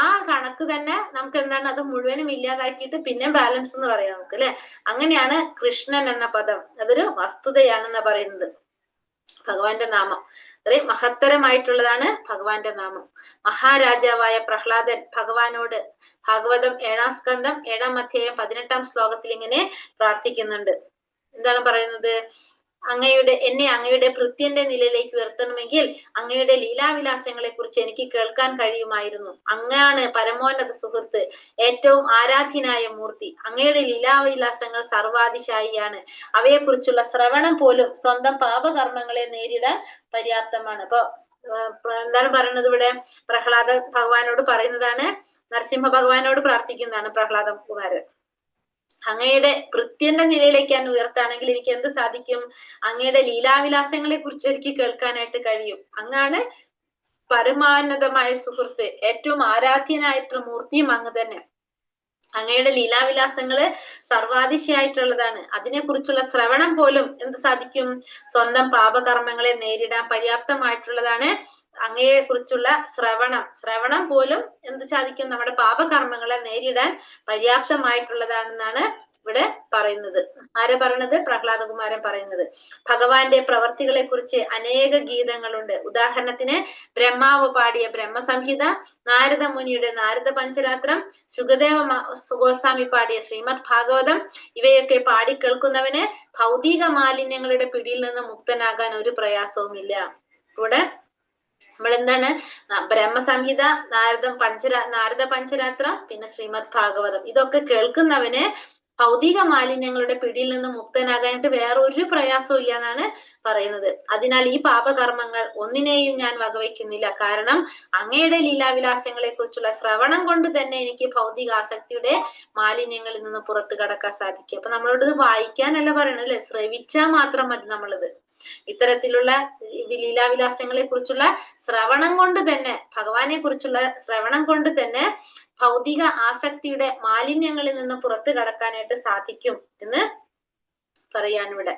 C: ആ കണക്ക് തന്നെ നമുക്ക് എന്താണ്, അത് മുഴുവനും ഇല്ലാതാക്കിയിട്ട് പിന്നെ ബാലൻസ് എന്ന് പറയാം നമുക്ക്, അല്ലെ? അങ്ങനെയാണ് കൃഷ്ണൻ എന്ന പദം. അതൊരു വസ്തുതയാണെന്ന് പറയുന്നത്. ഭഗവാന്റെ നാമം അത്രയും മഹത്തരമായിട്ടുള്ളതാണ് ഭഗവാന്റെ നാമം. മഹാരാജാവായ പ്രഹ്ലാദൻ ഭഗവാനോട് ഭാഗവതം 7-ാം സ്കന്ധം 7-ാം അധ്യായം 18-ാം ശ്ലോകത്തിൽ ഇങ്ങനെ പ്രാർത്ഥിക്കുന്നുണ്ട്. എന്താണ് പറയുന്നത്? എന്നെ അങ്ങയുടെ ഭൃത്യന്റെ നിലയിലേക്ക് ഉയർത്തണമെങ്കിൽ അങ്ങയുടെ ലീലാവിലാസങ്ങളെ കുറിച്ച് എനിക്ക് കേൾക്കാൻ കഴിയുമായിരുന്നു. അങ്ങാണ് പരമോന്നത സുഹൃത്ത്, ഏറ്റവും ആരാധ്യനായ മൂർത്തി. അങ്ങയുടെ ലീലാവിലാസങ്ങൾ സർവാതിശായിയാണ്. അവയെക്കുറിച്ചുള്ള ശ്രവണം പോലും സ്വന്തം പാപകർമ്മങ്ങളെ നേരിടാൻ പര്യാപ്തമാണ്. അപ്പൊ എന്താണ് പറയുന്നത് ഇവിടെ? പ്രഹ്ലാദ ഭഗവാനോട് പറയുന്നതാണ്, നരസിംഹ ഭഗവാനോട് പ്രാർത്ഥിക്കുന്നതാണ് പ്രഹ്ലാദ കുമാരൻ. അങ്ങയുടെ ഭൃത്യന്റെ നിലയിലേക്ക് ഞാൻ ഉയർത്താണെങ്കിൽ എനിക്ക് എന്ത് സാധിക്കും? അങ്ങയുടെ ലീലാവിലാസങ്ങളെ കുറിച്ച് എനിക്ക് കേൾക്കാനായിട്ട് കഴിയും. അങ്ങാണ് പരമാനന്ദമായ സുഹൃത്ത്, ഏറ്റവും ആരാധ്യനായിട്ടുള്ള മൂർത്തിയും അങ്ങ് തന്നെ. അങ്ങയുടെ ലീലാവിലാസങ്ങള് സർവാതിശയായിട്ടുള്ളതാണ്. അതിനെ കുറിച്ചുള്ള ശ്രവണം പോലും എന്ത് സാധിക്കും? സ്വന്തം പാപകർമ്മങ്ങളെ നേരിടാൻ പര്യാപ്തമായിട്ടുള്ളതാണ്. അങ്ങയെ കുറിച്ചുള്ള ശ്രവണം പോലും എന്ത് സാധിക്കും? നമ്മുടെ പാപകർമ്മങ്ങളെ നേരിടാൻ പര്യാപ്തമായിട്ടുള്ളതാണെന്നാണ് ഇവിടെ പറയുന്നത്. ആരെ പറയുന്നത്? പ്രഹ്ലാദകുമാരൻ പറയുന്നത്. ഭഗവാന്റെ പ്രവർത്തികളെ കുറിച്ച് അനേക ഗീതങ്ങളുണ്ട്. ഉദാഹരണത്തിന് ബ്രഹ്മാവ് പാടിയ ബ്രഹ്മസംഹിത, നാരദ മുനിയുടെ നാരദ പഞ്ചരാത്രം, ശുകദേവ ഗോസ്വാമി പാടിയ ശ്രീമദ് ഭാഗവതം, ഇവയൊക്കെ പാടിക്കേൾക്കുന്നവന് ഭൗതിക മാലിന്യങ്ങളുടെ പിടിയിൽ നിന്ന് മുക്തനാകാൻ ഒരു പ്രയാസവുമില്ല. ഇവിടെ നമ്മൾ എന്താണ്? ബ്രഹ്മസംഹിത, നാരദ പഞ്ചരാത്രം, പിന്നെ ശ്രീമദ് ഭാഗവതം, ഇതൊക്കെ കേൾക്കുന്നവന് ഭൗതിക മാലിന്യങ്ങളുടെ പിടിയിൽ നിന്ന് മുക്തനാകാനായിട്ട് വേറൊരു പ്രയാസവും ഇല്ല എന്നാണ് പറയുന്നത്. അതിനാൽ ഈ പാപകർമ്മങ്ങൾ ഒന്നിനെയും ഞാൻ വകവയ്ക്കുന്നില്ല. കാരണം അങ്ങയുടെ ലീലാവിലാസങ്ങളെ കുറിച്ചുള്ള ശ്രവണം കൊണ്ട് തന്നെ എനിക്ക് ഭൗതിക ആസക്തിയുടെ മാലിന്യങ്ങളിൽ നിന്ന് പുറത്തു കടക്കാൻ സാധിക്കും. അപ്പൊ നമ്മളോട് ഇത് വായിക്കാനല്ല പറയണത്, അല്ലെ? ശ്രവിച്ചാൽ മാത്രം മതി നമ്മളിത്. ഇത്തരത്തിലുള്ള ലീലാവിലാസങ്ങളെ കുറിച്ചുള്ള ശ്രവണം കൊണ്ട് തന്നെ, ഭഗവാനെ കുറിച്ചുള്ള ശ്രവണം കൊണ്ട് തന്നെ ഭൗതിക ആസക്തിയുടെ മാലിന്യങ്ങളിൽ നിന്ന് പുറത്തു കടക്കാനായിട്ട് സാധിക്കും എന്ന് പറയാനിവിടെ.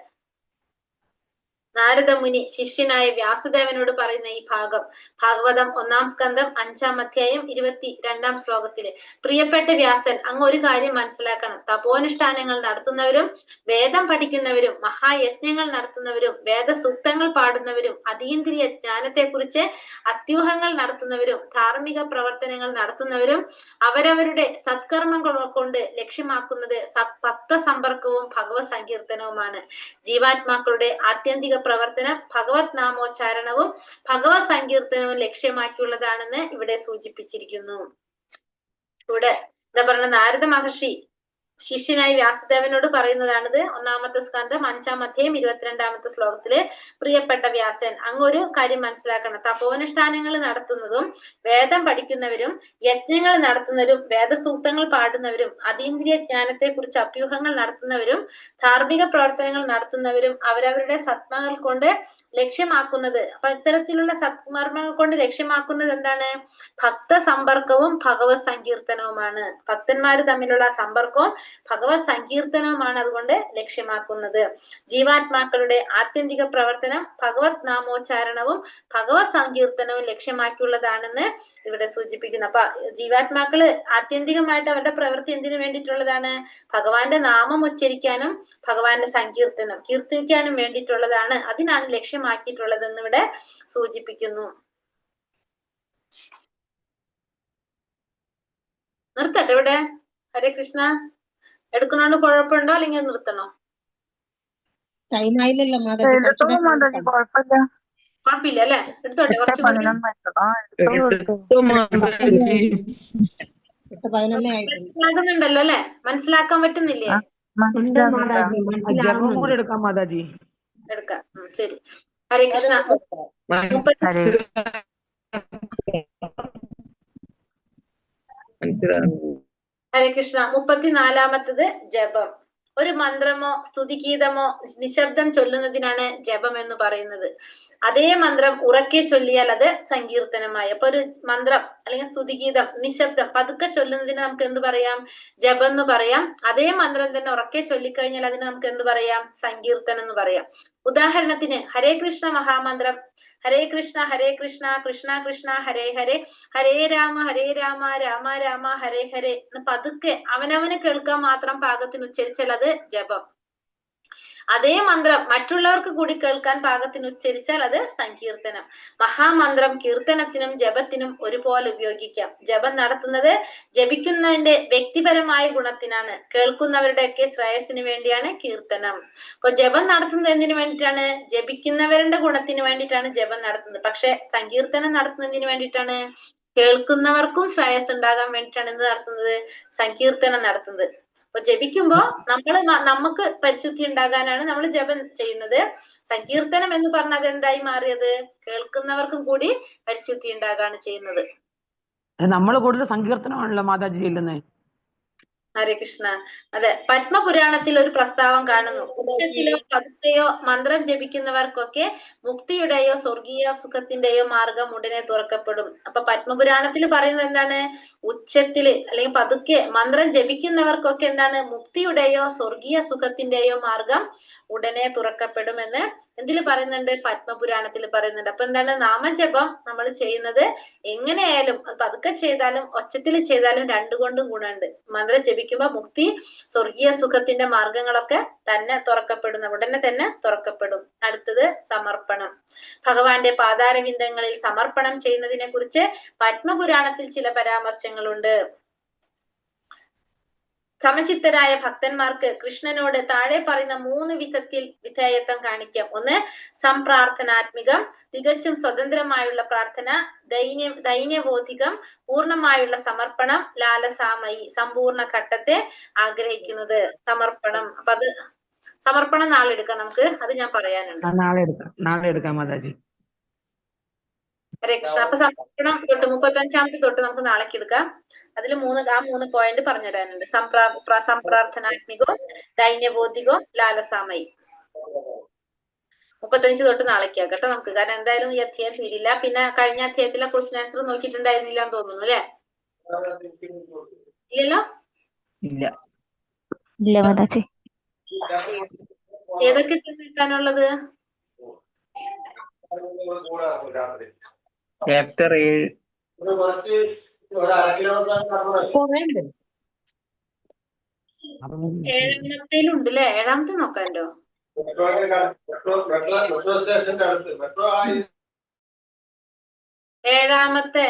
C: നാരദ മുനി ശിഷ്യനായ വ്യാസദേവനോട് പറയുന്ന ഈ ഭാഗം ഭാഗവതം 1-ാം സ്കന്ധം 5-ാം അധ്യായം 22-ാം ശ്ലോകത്തില്, പ്രിയപ്പെട്ട വ്യാസൻ, അങ്ങ് ഒരു കാര്യം മനസ്സിലാക്കണം. തപോനുഷ്ഠാനങ്ങൾ നടത്തുന്നവരും വേദം പഠിക്കുന്നവരും മഹായജ്ഞങ്ങൾ നടത്തുന്നവരും വേദസൂക്തങ്ങൾ പാടുന്നവരും അതീന്ദ്രിയ ജ്ഞാനത്തെക്കുറിച്ച് അത്യൂഹങ്ങൾ നടത്തുന്നവരും ധാർമ്മിക പ്രവർത്തനങ്ങൾ നടത്തുന്നവരും അവരവരുടെ സത്കർമ്മങ്ങൾ കൊണ്ട് ലക്ഷ്യമാക്കുന്നത് ഭക്ത സമ്പർക്കവും ഭഗവത് സങ്കീർത്തനവുമാണ്. ജീവാത്മാക്കളുടെ ആത്യന്തിക പ്രവർത്തനം ഭഗവത് നാമോച്ചാരണവും ഭഗവത് സങ്കീർത്തനവും ലക്ഷ്യമാക്കിയുള്ളതാണെന്ന് ഇവിടെ സൂചിപ്പിച്ചിരിക്കുന്നു. ഇവിടെ എന്താ പറയുക? നാരദ മഹർഷി ശിഷ്യനായി വ്യാസദേവനോട് പറയുന്നതാണിത്. 1-ാമത്തെ സ്കന്ധം 5-ാം അധ്യായം 22-ാമത്തെ ശ്ലോകത്തില്, പ്രിയപ്പെട്ട വ്യാസൻ, അങ്ങൊരു കാര്യം മനസ്സിലാക്കണം. തപോനുഷ്ഠാനങ്ങൾ നടത്തുന്നതും വേദം പഠിക്കുന്നവരും യജ്ഞങ്ങൾ നടത്തുന്നവരും വേദസൂക്തങ്ങൾ പാടുന്നവരും അതീന്ദ്രിയ ജ്ഞാനത്തെ കുറിച്ച് അഭ്യൂഹങ്ങൾ നടത്തുന്നവരും ധാർമ്മിക പ്രവർത്തനങ്ങൾ നടത്തുന്നവരും അവരവരുടെ സത്മകൾ കൊണ്ട് ലക്ഷ്യമാക്കുന്നത്, അപ്പൊ ഇത്തരത്തിലുള്ള സത്മർമ്മങ്ങൾ കൊണ്ട് ലക്ഷ്യമാക്കുന്നത് എന്താണ്? ഭക്ത സമ്പർക്കവും ഭഗവത് സങ്കീർത്തനവുമാണ്. ഭക്തന്മാര് തമ്മിലുള്ള സമ്പർക്കവും ഭഗവത് സങ്കീർത്തനവുമാണ് അതുകൊണ്ട് ലക്ഷ്യമാക്കുന്നത്. ജീവാത്മാക്കളുടെ ആത്യന്തിക പ്രവർത്തനം ഭഗവത് നാമോച്ചാരണവും ഭഗവത് സങ്കീർത്തനവും ലക്ഷ്യമാക്കിയുള്ളതാണെന്ന് ഇവിടെ സൂചിപ്പിക്കുന്നു. അപ്പൊ ജീവാത്മാക്കള് ആത്യന്തികമായിട്ട് അവരുടെ പ്രവൃത്തി എന്തിനു വേണ്ടിയിട്ടുള്ളതാണ്? ഭഗവാന്റെ നാമം ഉച്ചരിക്കാനും ഭഗവാന്റെ സങ്കീർത്തനം കീർത്തിക്കാനും വേണ്ടിയിട്ടുള്ളതാണ്. അതിനാണ് ലക്ഷ്യമാക്കിയിട്ടുള്ളതെന്ന് ഇവിടെ സൂചിപ്പിക്കുന്നു. നിർത്തട്ടെ ഇവിടെ? ഹരേ കൃഷ്ണ. എടുക്കുന്നോണ്ട് കുഴപ്പമുണ്ടോ അല്ലെങ്കിൽ നിർത്തണോ?
G: ടൈം ആയില്ലല്ലോ മാതാജി,
H: എടുത്തോ
G: കുറച്ചുകൂടെ
H: മാതാജി, കുഴപ്പമില്ല.
C: കുഴപ്പമില്ല അല്ലെ? എടുത്തോട്ടെ
H: 8:11 എടുത്തോ.
I: മാതാജി.
G: 8:11 ആയിട്ടുണ്ട്.
C: മനസ്സിലാകുന്നുണ്ടല്ലോ അല്ലെ? മനസ്സിലാക്കാൻ പറ്റുന്നില്ലേ?
A: ഉണ്ട് മാതാജി,
I: ജപം
A: മനസ്സിലാകുന്നുണ്ട്.
I: കൂടെ എടുക്കാം മാതാജി.
C: എടുക്കാം. ശരി. ഹരേ കൃഷ്ണ. ഹരേ കൃഷ്ണ. 34-ാമത്തത് ജപം. ഒരു മന്ത്രമോ സ്തുതിഗീതമോ നിശബ്ദം ചൊല്ലുന്നതിനാണ് ജപം എന്ന് പറയുന്നത്. അതേ മന്ത്രം ഉറക്കെ ചൊല്ലിയാൽ അത് സങ്കീർത്തനമായി. അപ്പൊ ഒരു മന്ത്രം അല്ലെങ്കിൽ സ്തുതിഗീതം നിശബ്ദം പതുക്കെ ചൊല്ലുന്നതിന് നമുക്ക് എന്ത് പറയാം? ജപം എന്ന് പറയാം. അതേ മന്ത്രം തന്നെ ഉറക്കെ ചൊല്ലിക്കഴിഞ്ഞാൽ അതിന് നമുക്ക് എന്ത് പറയാം? സങ്കീർത്തനം എന്ന് പറയാം. ഉദാഹരണത്തിന് ഹരേ കൃഷ്ണ മഹാമന്ത്രം ഹരേ കൃഷ്ണ കൃഷ്ണ കൃഷ്ണ ഹരേ ഹരേ ഹരേ രാമ രാമ രാമ ഹരേ ഹരേ പതുക്കെ അവനവന് കേൾക്കാൻ മാത്രം പാകത്തിന് ഉച്ചരിച്ചാൽ അത് ജപം. അതേ മന്ത്രം മറ്റുള്ളവർക്ക് കൂടി കേൾക്കാൻ പാകത്തിന് ഉച്ചരിച്ചാൽ അത് സങ്കീർത്തനം. മഹാമന്ത്രം കീർത്തനത്തിനും ജപത്തിനും ഒരുപോലെ ഉപയോഗിക്കാം. ജപം നടത്തുന്നത് ജപിക്കുന്നതിന്റെ വ്യക്തിപരമായ ഗുണത്തിനാണ്. കേൾക്കുന്നവരുടെയൊക്കെ ശ്രേയസിന് വേണ്ടിയാണ് കീർത്തനം. അപ്പൊ ജപം നടത്തുന്നത് എന്തിനു വേണ്ടിയിട്ടാണ്? ജപിക്കുന്നവരുടെ ഗുണത്തിന് വേണ്ടിയിട്ടാണ് ജപം നടത്തുന്നത്. പക്ഷെ സങ്കീർത്തനം നടത്തുന്നതിന് വേണ്ടിയിട്ടാണ്? കേൾക്കുന്നവർക്കും ശ്രേയസ് ഉണ്ടാകാൻ വേണ്ടിയിട്ടാണ് എന്ത് നടത്തുന്നത്? സങ്കീർത്തനം നടത്തുന്നത്. അപ്പൊ ജപിക്കുമ്പോ നമുക്ക് പരിശുദ്ധി ഉണ്ടാകാനാണ് നമ്മൾ ജപം ചെയ്യുന്നത്. സങ്കീർത്തനം എന്ന് പറഞ്ഞാൽ അത് എന്തായി മാറിയത്? കേൾക്കുന്നവർക്കും കൂടി പരിശുദ്ധി ഉണ്ടാകാണ് ചെയ്യുന്നത്.
I: നമ്മൾ കൂടുതൽ സങ്കീർത്തനമാണല്ലോ മാതാജി ചെല്ലുന്നത്.
C: ഹരേ കൃഷ്ണ. അതെ, പത്മപുരാണത്തിൽ ഒരു പ്രസ്താവം കാണുന്നു. ഉച്ചത്തിലോ പതുക്കെയോ മന്ത്രം ജപിക്കുന്നവർക്കൊക്കെ മുക്തിയുടെയോ സ്വർഗീയ സുഖത്തിന്റെയോ മാർഗം ഉടനെ തുറക്കപ്പെടും. അപ്പൊ പത്മപുരാണത്തിൽ പറയുന്നത് എന്താണ്? ഉച്ചത്തില് അല്ലെങ്കിൽ പതുക്കെ മന്ത്രം ജപിക്കുന്നവർക്കൊക്കെ എന്താണ്? മുക്തിയുടെയോ സ്വർഗീയ സുഖത്തിന്റെയോ മാർഗം ഉടനെ തുറക്കപ്പെടുമെന്ന് എന്തിൽ പറയുന്നുണ്ട്? പത്മപുരാണത്തിൽ പറയുന്നുണ്ട്. അപ്പൊ എന്താണ്? നാമജപം നമ്മൾ ചെയ്യുന്നത് എങ്ങനെയായാലും പതുക്കെ ചെയ്താലും ഒച്ചത്തിൽ ചെയ്താലും രണ്ടുകൊണ്ടും ഗുണമുണ്ട്. മന്ത്രം ജപിക്കുമ്പോ മുക്തി സ്വർഗീയ സുഖത്തിന്റെ മാർഗങ്ങളൊക്കെ തന്നെ തുറക്കപ്പെടുന്ന ഉടനെ തന്നെ തുറക്കപ്പെടും. അടുത്തത് സമർപ്പണം. ഭഗവാന്റെ പാതാരവിന്ദങ്ങളിൽ സമർപ്പണം ചെയ്യുന്നതിനെ കുറിച്ച് പത്മപുരാണത്തിൽ ചില പരാമർശങ്ങളുണ്ട്. സമചിത്തരായ ഭക്തന്മാർക്ക് കൃഷ്ണനോട് താഴെ പറയുന്ന 3 വിധത്തിൽ വിധേയത്വം കാണിക്കാം. ഒന്ന്, സംപ്രാർത്ഥനാത്മികം, തികച്ചും സ്വതന്ത്രമായുള്ള പ്രാർത്ഥന. ദൈന്യബോധികം, പൂർണ്ണമായുള്ള സമർപ്പണം. ലാലസാമയി, സമ്പൂർണ്ണ ഘട്ടത്തെ ആഗ്രഹിക്കുന്നത്. സമർപ്പണം. അപ്പൊ അത് സമർപ്പണം നാളെ എടുക്കാം നമുക്ക്. അത് ഞാൻ പറയാനുണ്ട്.
I: നാളെ എടുക്കാം മാതാജി.
C: ഹരേ കൃഷ്ണ. അപ്പൊ സമർപ്പണം തൊട്ട് 35-ാമത്തെ തൊട്ട് നമുക്ക് നാളേക്ക് എടുക്കാം. അതിൽ 3 പോയിന്റ് പറഞ്ഞു തരാനുണ്ട്. സംപ്രാർത്ഥനാത്മികവും ദൈന്യബോധികവും ലാലസാമയി. 35 തൊട്ട് നാളേക്കാ കേട്ടോ നമുക്ക്. കാരണം എന്തായാലും ഈ അധ്യായം തീരില്ല. പിന്നെ കഴിഞ്ഞ അധ്യായത്തിലെ ക്വസ്റ്റ്യൻ ആൻസർ നോക്കിയിട്ടുണ്ടായിരുന്നില്ല എന്ന് തോന്നുന്നു അല്ലെ? ഇല്ലല്ലോ?
H: ഇല്ല മാതാജി.
C: ഏതൊക്കെ കേൾക്കാനുള്ളത്?
I: ചാപ്റ്റർ 7.
C: ഏഴാമത്തേലുണ്ട് അല്ലെ? 7-ാമത്തെ നോക്കാനോ? ഏഴാമത്തെ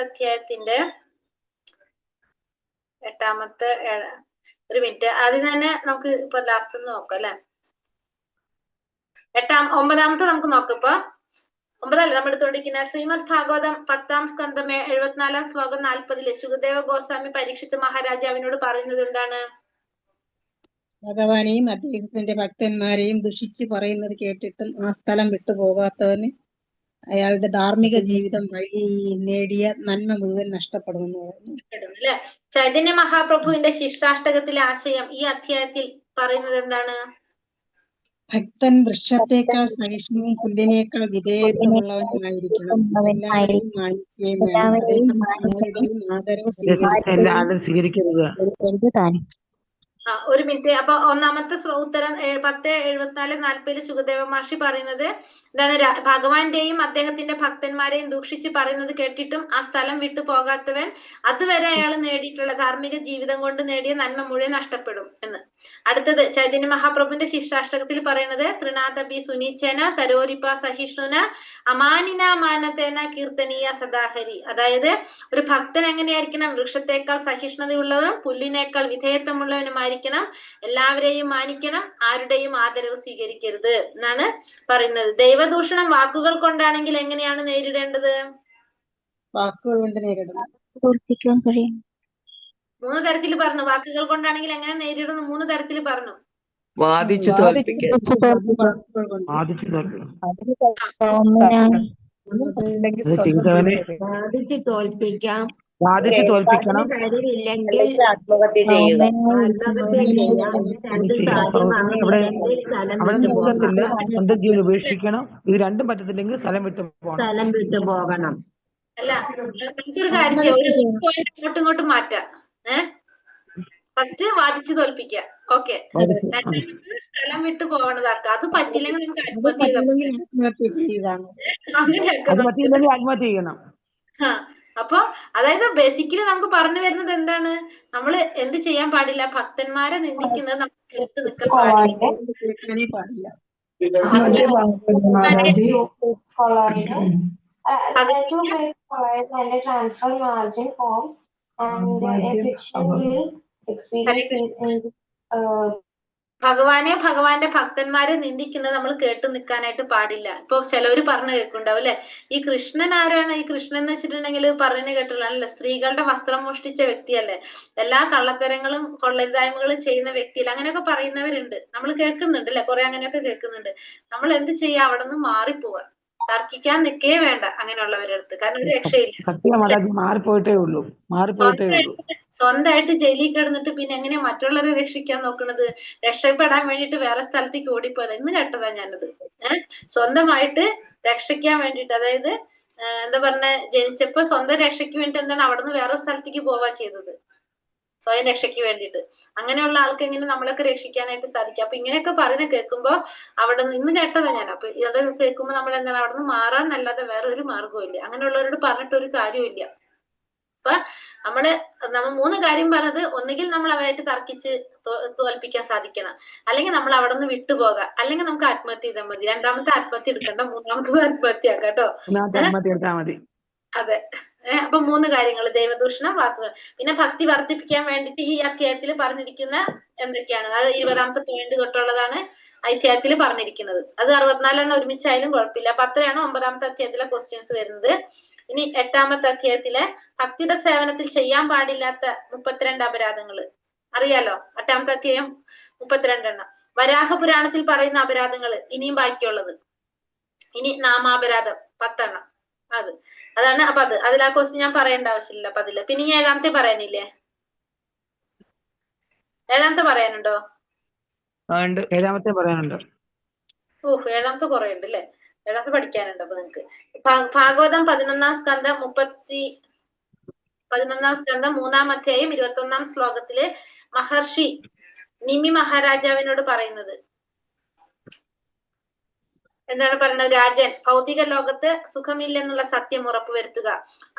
C: അധ്യായത്തിന്റെ 8-ാമത്തെ ഒരു മിനിറ്റ്. ആദ്യം തന്നെ നമുക്ക് ഇപ്പൊ ലാസ്റ്റ് ഒന്ന് നോക്കാം അല്ലെ? 9-ാമത്തെ നമുക്ക് നോക്കാം. ഇപ്പൊ 9 നമ്മൾ എടുത്തുകൊണ്ടിരിക്കുന്ന ശ്രീമദ് ഭാഗവതം 10-ാം സ്കന്ധം 74-ാം ശ്ലോകം 40 ശുകദേവ ഗോസ്വാമി പരീക്ഷിത് മഹാരാജാവിനോട് പറയുന്നത് എന്താണ്?
G: ഭഗവാനെയും അദ്ദേഹത്തിന്റെ ഭക്തന്മാരെയും ദുഷിച്ച് പറയുന്നത് കേട്ടിട്ടും ആ സ്ഥലം വിട്ടുപോകാത്തവന് അയാളുടെ ധാർമ്മിക ജീവിതം വഴി നേടിയ നന്മ മുഴുവൻ നഷ്ടപ്പെടുമെന്ന് പറഞ്ഞു.
C: അല്ലെ? ചൈതന്യ മഹാപ്രഭുവിന്റെ ശിഷ്ടാഷ്ടകത്തിലെ ആശയം ഈ അധ്യായത്തിൽ പറയുന്നത് എന്താണ്? ഭക്തൻ
G: വൃക്ഷത്തേക്കാൾ സഹിഷ്ണുവും പുല്ലിനേക്കാൾ വിധേയത്വമുള്ളവനുമായിരിക്കണം. എല്ലാവരെയും മാനിക്കുകയും വേണം. അതേസമയം ആരുടെയും ആദരവ്
I: സ്വീകരിക്കരുത്.
C: ഒരു മിനിറ്റ്. അപ്പൊ ഒന്നാമത്തെ ഉത്തരം 10:74-40 ശുകദേവ മഹർഷി പറയുന്നത് എന്താണ്? ഭഗവാന്റെയും അദ്ദേഹത്തിന്റെ ഭക്തന്മാരെയും ദൂഷിച്ച് പറയുന്നത് കേട്ടിട്ടും ആ സ്ഥലം വിട്ടു പോകാത്തവൻ അതുവരെ അയാൾ നേടിയിട്ടുള്ള ധാർമ്മിക ജീവിതം കൊണ്ട് നേടിയ നന്മ മുഴുവൻ നഷ്ടപ്പെടും എന്ന്. അടുത്തത് ചൈതന്യ മഹാപ്രഭുവിന്റെ ശിഷ്ടാഷ്ടകത്തിൽ പറയുന്നത് തൃണാതപി സുനീച്ചേന തരോരിപ സഹിഷ്ണുന അമാനിന മാനത്തേന കീർത്തനീയ സദാഹരി. അതായത് ഒരു ഭക്തൻ എങ്ങനെയായിരിക്കണം? വൃക്ഷത്തേക്കാൾ സഹിഷ്ണുതയുള്ളവനും പുല്ലിനേക്കാൾ വിധേയത്വമുള്ളവനുമായിരിക്കണം ബഹുമാനിക്കണം, എല്ലാവരെയും മാനിക്കണം, ആരുടെയും ആദരവ് സ്വീകരിക്കരുത് എന്നാണ് പറയുന്നത്. ദൈവദൂഷണം വാക്കുകൾ കൊണ്ടാണെങ്കിൽ എങ്ങനെയാണ് നേരിടേണ്ടത്?
G: വാക്കുകൾ കൊണ്ട് നേരിടണം.
H: തോൽപ്പിക്കാൻ കഴിയും.
C: 3 തരത്തിൽ പറഞ്ഞു. വാക്കുകൾ കൊണ്ടാണെങ്കിൽ എങ്ങനെ നേരിടുന്നു? 3 തരത്തിൽ പറഞ്ഞു.
J: വാദിച്ചു തോൽപ്പിക്കാൻ.
G: വാക്കുകൾ കൊണ്ട്.
I: വാദിച്ചു തോൽപ്പിക്കണം.
A: വാദിച്ച് തോൽപ്പിക്കാം.
I: വാദിച്ചു തോൽപ്പിക്കണം.
A: കഴിവില്ലെങ്കിൽ
F: അല്ലെങ്കിൽ ആത്മഹത്യ ചെയ്യുക.
A: ആത്മഹത്യ ചെയ്യാം. ഇത് രണ്ടും
I: അവിടെ
A: സാധ്യമാണെങ്കിൽ സ്ഥലം
I: അവിടെ
A: വിട്ടു
I: നിൽക്കത്തില്ല,
A: പോകണം.
I: സ്വന്തം ജീവൻ ഉപേക്ഷിക്കണം. ഇത് രണ്ടും പറ്റത്തില്ലെങ്കിൽ സ്ഥലം വിട്ടു പോകണം.
A: സ്ഥലം വിട്ടു പോകണം.
C: അല്ല, നമുക്കൊരു കാര്യം ചെയ്യാം. ഒരു പോയിന്റ് അങ്ങോട്ടും ഇങ്ങോട്ടും മാറ്റാം. ഫസ്റ്റ് വാദിച്ച് തോൽപ്പിക്കുക. ഓക്കെ. രണ്ടാമത് സ്ഥലം വിട്ടു പോകണതാക്കുക. അത് പറ്റില്ലെങ്കിൽ നമുക്ക് ആത്മഹത്യ ചെയ്താൽ
G: ആത്മഹത്യ ചെയ്യുക.
I: അത് പറ്റിയില്ലെങ്കിൽ ആത്മഹത്യ ചെയ്യണം.
C: അപ്പൊ അതായത് ബേസിക്കലി നമുക്ക് പറഞ്ഞു വരുന്നത് എന്താണ്? നമ്മള് എന്ത് ചെയ്യാൻ പാടില്ല? ഭക്തന്മാരെ നിന്ദിക്കുന്നത് നമുക്ക് കേട്ട് നിൽക്കാൻ പാടില്ല.
G: കേൾക്കാനേ പാടില്ല.
K: transfer margin forms and a fiction will experience
C: ഭഗവാനെ ഭഗവാന്റെ ഭക്തന്മാരെ നിന്ദിക്കുന്നത് നമ്മൾ കേട്ടു നിൽക്കാനായിട്ട് പാടില്ല. ഇപ്പൊ ചിലവര് പറഞ്ഞു കേൾക്കുണ്ടാവും അല്ലെ, ഈ കൃഷ്ണൻ ആരാണ്? ഈ കൃഷ്ണൻ എന്ന് വെച്ചിട്ടുണ്ടെങ്കിൽ പറഞ്ഞു കേട്ടുള്ളതല്ല, സ്ത്രീകളുടെ വസ്ത്രം മോഷ്ടിച്ച വ്യക്തിയല്ലേ, എല്ലാ കള്ളത്തരങ്ങളും കൊള്ളരുതായ്മകളും ചെയ്യുന്ന വ്യക്തിയല്ല, അങ്ങനെയൊക്കെ പറയുന്നവരുണ്ട്. നമ്മൾ കേൾക്കുന്നുണ്ട് അല്ലെ, കുറെ അങ്ങനെയൊക്കെ കേൾക്കുന്നുണ്ട്. നമ്മൾ എന്ത് ചെയ്യാ? അവിടെ നിന്ന് മാറിപ്പോവാ, തർക്കിക്കാൻ നിൽക്കേ വേണ്ട അങ്ങനെയുള്ളവരുടെ അടുത്ത്. കാരണം ഒരു രക്ഷയില്ല.
I: മാറിപ്പോയിട്ടേ ഉള്ളൂ.
C: സ്വന്തമായിട്ട് ജയിലിൽ കിടന്നിട്ട് പിന്നെ എങ്ങനെയാ മറ്റുള്ളവരെ രക്ഷിക്കാൻ നോക്കുന്നത്? രക്ഷപ്പെടാൻ വേണ്ടിട്ട് വേറെ സ്ഥലത്തേക്ക് ഓടിപ്പോയത്. ഇന്ന് കേട്ടതാ ഞാനത്. സ്വന്തമായിട്ട് രക്ഷയ്ക്കാൻ വേണ്ടിട്ട്, അതായത് എന്താ പറഞ്ഞ, ജനിച്ചപ്പോ സ്വന്തം രക്ഷയ്ക്ക് വേണ്ടി എന്താണ് അവിടെ നിന്ന് വേറെ സ്ഥലത്തേക്ക് പോവാ ചെയ്തത്, സ്വയം രക്ഷയ്ക്ക് വേണ്ടിയിട്ട്. അങ്ങനെയുള്ള ആൾക്ക് എങ്ങനെ നമ്മളൊക്കെ രക്ഷിക്കാനായിട്ട് സാധിക്കും? അപ്പൊ ഇങ്ങനെയൊക്കെ പറയുന്ന കേൾക്കുമ്പോ അവിടെ നിന്ന് കേട്ടതാ ഞാൻ. അപ്പൊ അതൊക്കെ കേൾക്കുമ്പോ നമ്മൾ എന്താണ് അവിടെ നിന്ന് മാറാന്നല്ലാതെ വേറെ ഒരു മാർഗവും ഇല്ല. അങ്ങനെയുള്ളവരോട് പറഞ്ഞിട്ട് ഒരു കാര്യമില്ല. അപ്പൊ നമ്മൾ 3 കാര്യം പറഞ്ഞത്, ഒന്നുകിൽ നമ്മൾ അവരായിട്ട് തർക്കിച്ച് തോൽപ്പിക്കാൻ സാധിക്കണം, അല്ലെങ്കിൽ നമ്മൾ അവിടെ നിന്ന് വിട്ടുപോകാം, അല്ലെങ്കിൽ നമുക്ക് ആത്മഹത്യ ചെയ്താൽ മതി. രണ്ടാമത്തെ ആത്മഹത്യ എടുക്കണ്ട, മൂന്നാമത്തെ ആത്മഹത്യ ആക്കാം കേട്ടോ. അതെ. അപ്പൊ 3 കാര്യങ്ങൾ: ദൈവദൂഷണം, വാക്കുകൾ. പിന്നെ ഭക്തി വർദ്ധിപ്പിക്കാൻ വേണ്ടിയിട്ട് ഈ അധ്യായത്തിൽ പറഞ്ഞിരിക്കുന്ന എന്തൊക്കെയാണ്? അത് 20ാമത്തെ പോയിന്റ് തൊട്ടുള്ളതാണ് അധ്യായത്തിൽ പറഞ്ഞിരിക്കുന്നത്. അത് 64 ഒരുമിച്ചായാലും കുഴപ്പമില്ല. അപ്പൊ അത്രയാണ് 9ാമത്തെ അധ്യായത്തിലെ ക്വസ്റ്റ്യൻസ് വരുന്നത്. ഇനി 8ാമത്തെ അധ്യായത്തിലെ ഭക്തിയുടെ സേവനത്തിൽ ചെയ്യാൻ പാടില്ലാത്ത 32 അപരാധങ്ങൾ അറിയാലോ. 8ാമത്തെ അധ്യായം 32 എണ്ണം. വരാഹ പുരാണത്തിൽ പറയുന്ന അപരാധങ്ങൾ ഇനിയും ബാക്കിയുള്ളത്. ഇനി നാമാപരാധം 10 എണ്ണം. അതാണ്. അപ്പൊ അതിൽ ആ ക്വസ്റ്റ്യൻ ഞാൻ പറയേണ്ട ആവശ്യമില്ല. അപ്പൊ അതില്ല. പിന്നെ 7ാമത്തെ പറയാനില്ലേ? 7ാമത്തെ പറയാനുണ്ടോ?
I: 7ാമത്തെ പറയാനുണ്ട്.
C: 7ാമത്തെ കുറെ ഉണ്ട് അല്ലെ. 7ാമത്തെ പഠിക്കാനുണ്ട്. അപ്പൊ നിങ്ങക്ക് ഭാഗവതം 11ാം സ്കന്ധം 3ാം അധ്യായം 21ാം ശ്ലോകത്തില് മഹർഷി നിമി മഹാരാജാവിനോട് പറയുന്നത് എന്താണ് പറയുന്നത്? രാജൻ, ഭൗതിക ലോകത്ത് സുഖമില്ലെന്നുള്ള സത്യം ഉറപ്പുവരുത്തുക.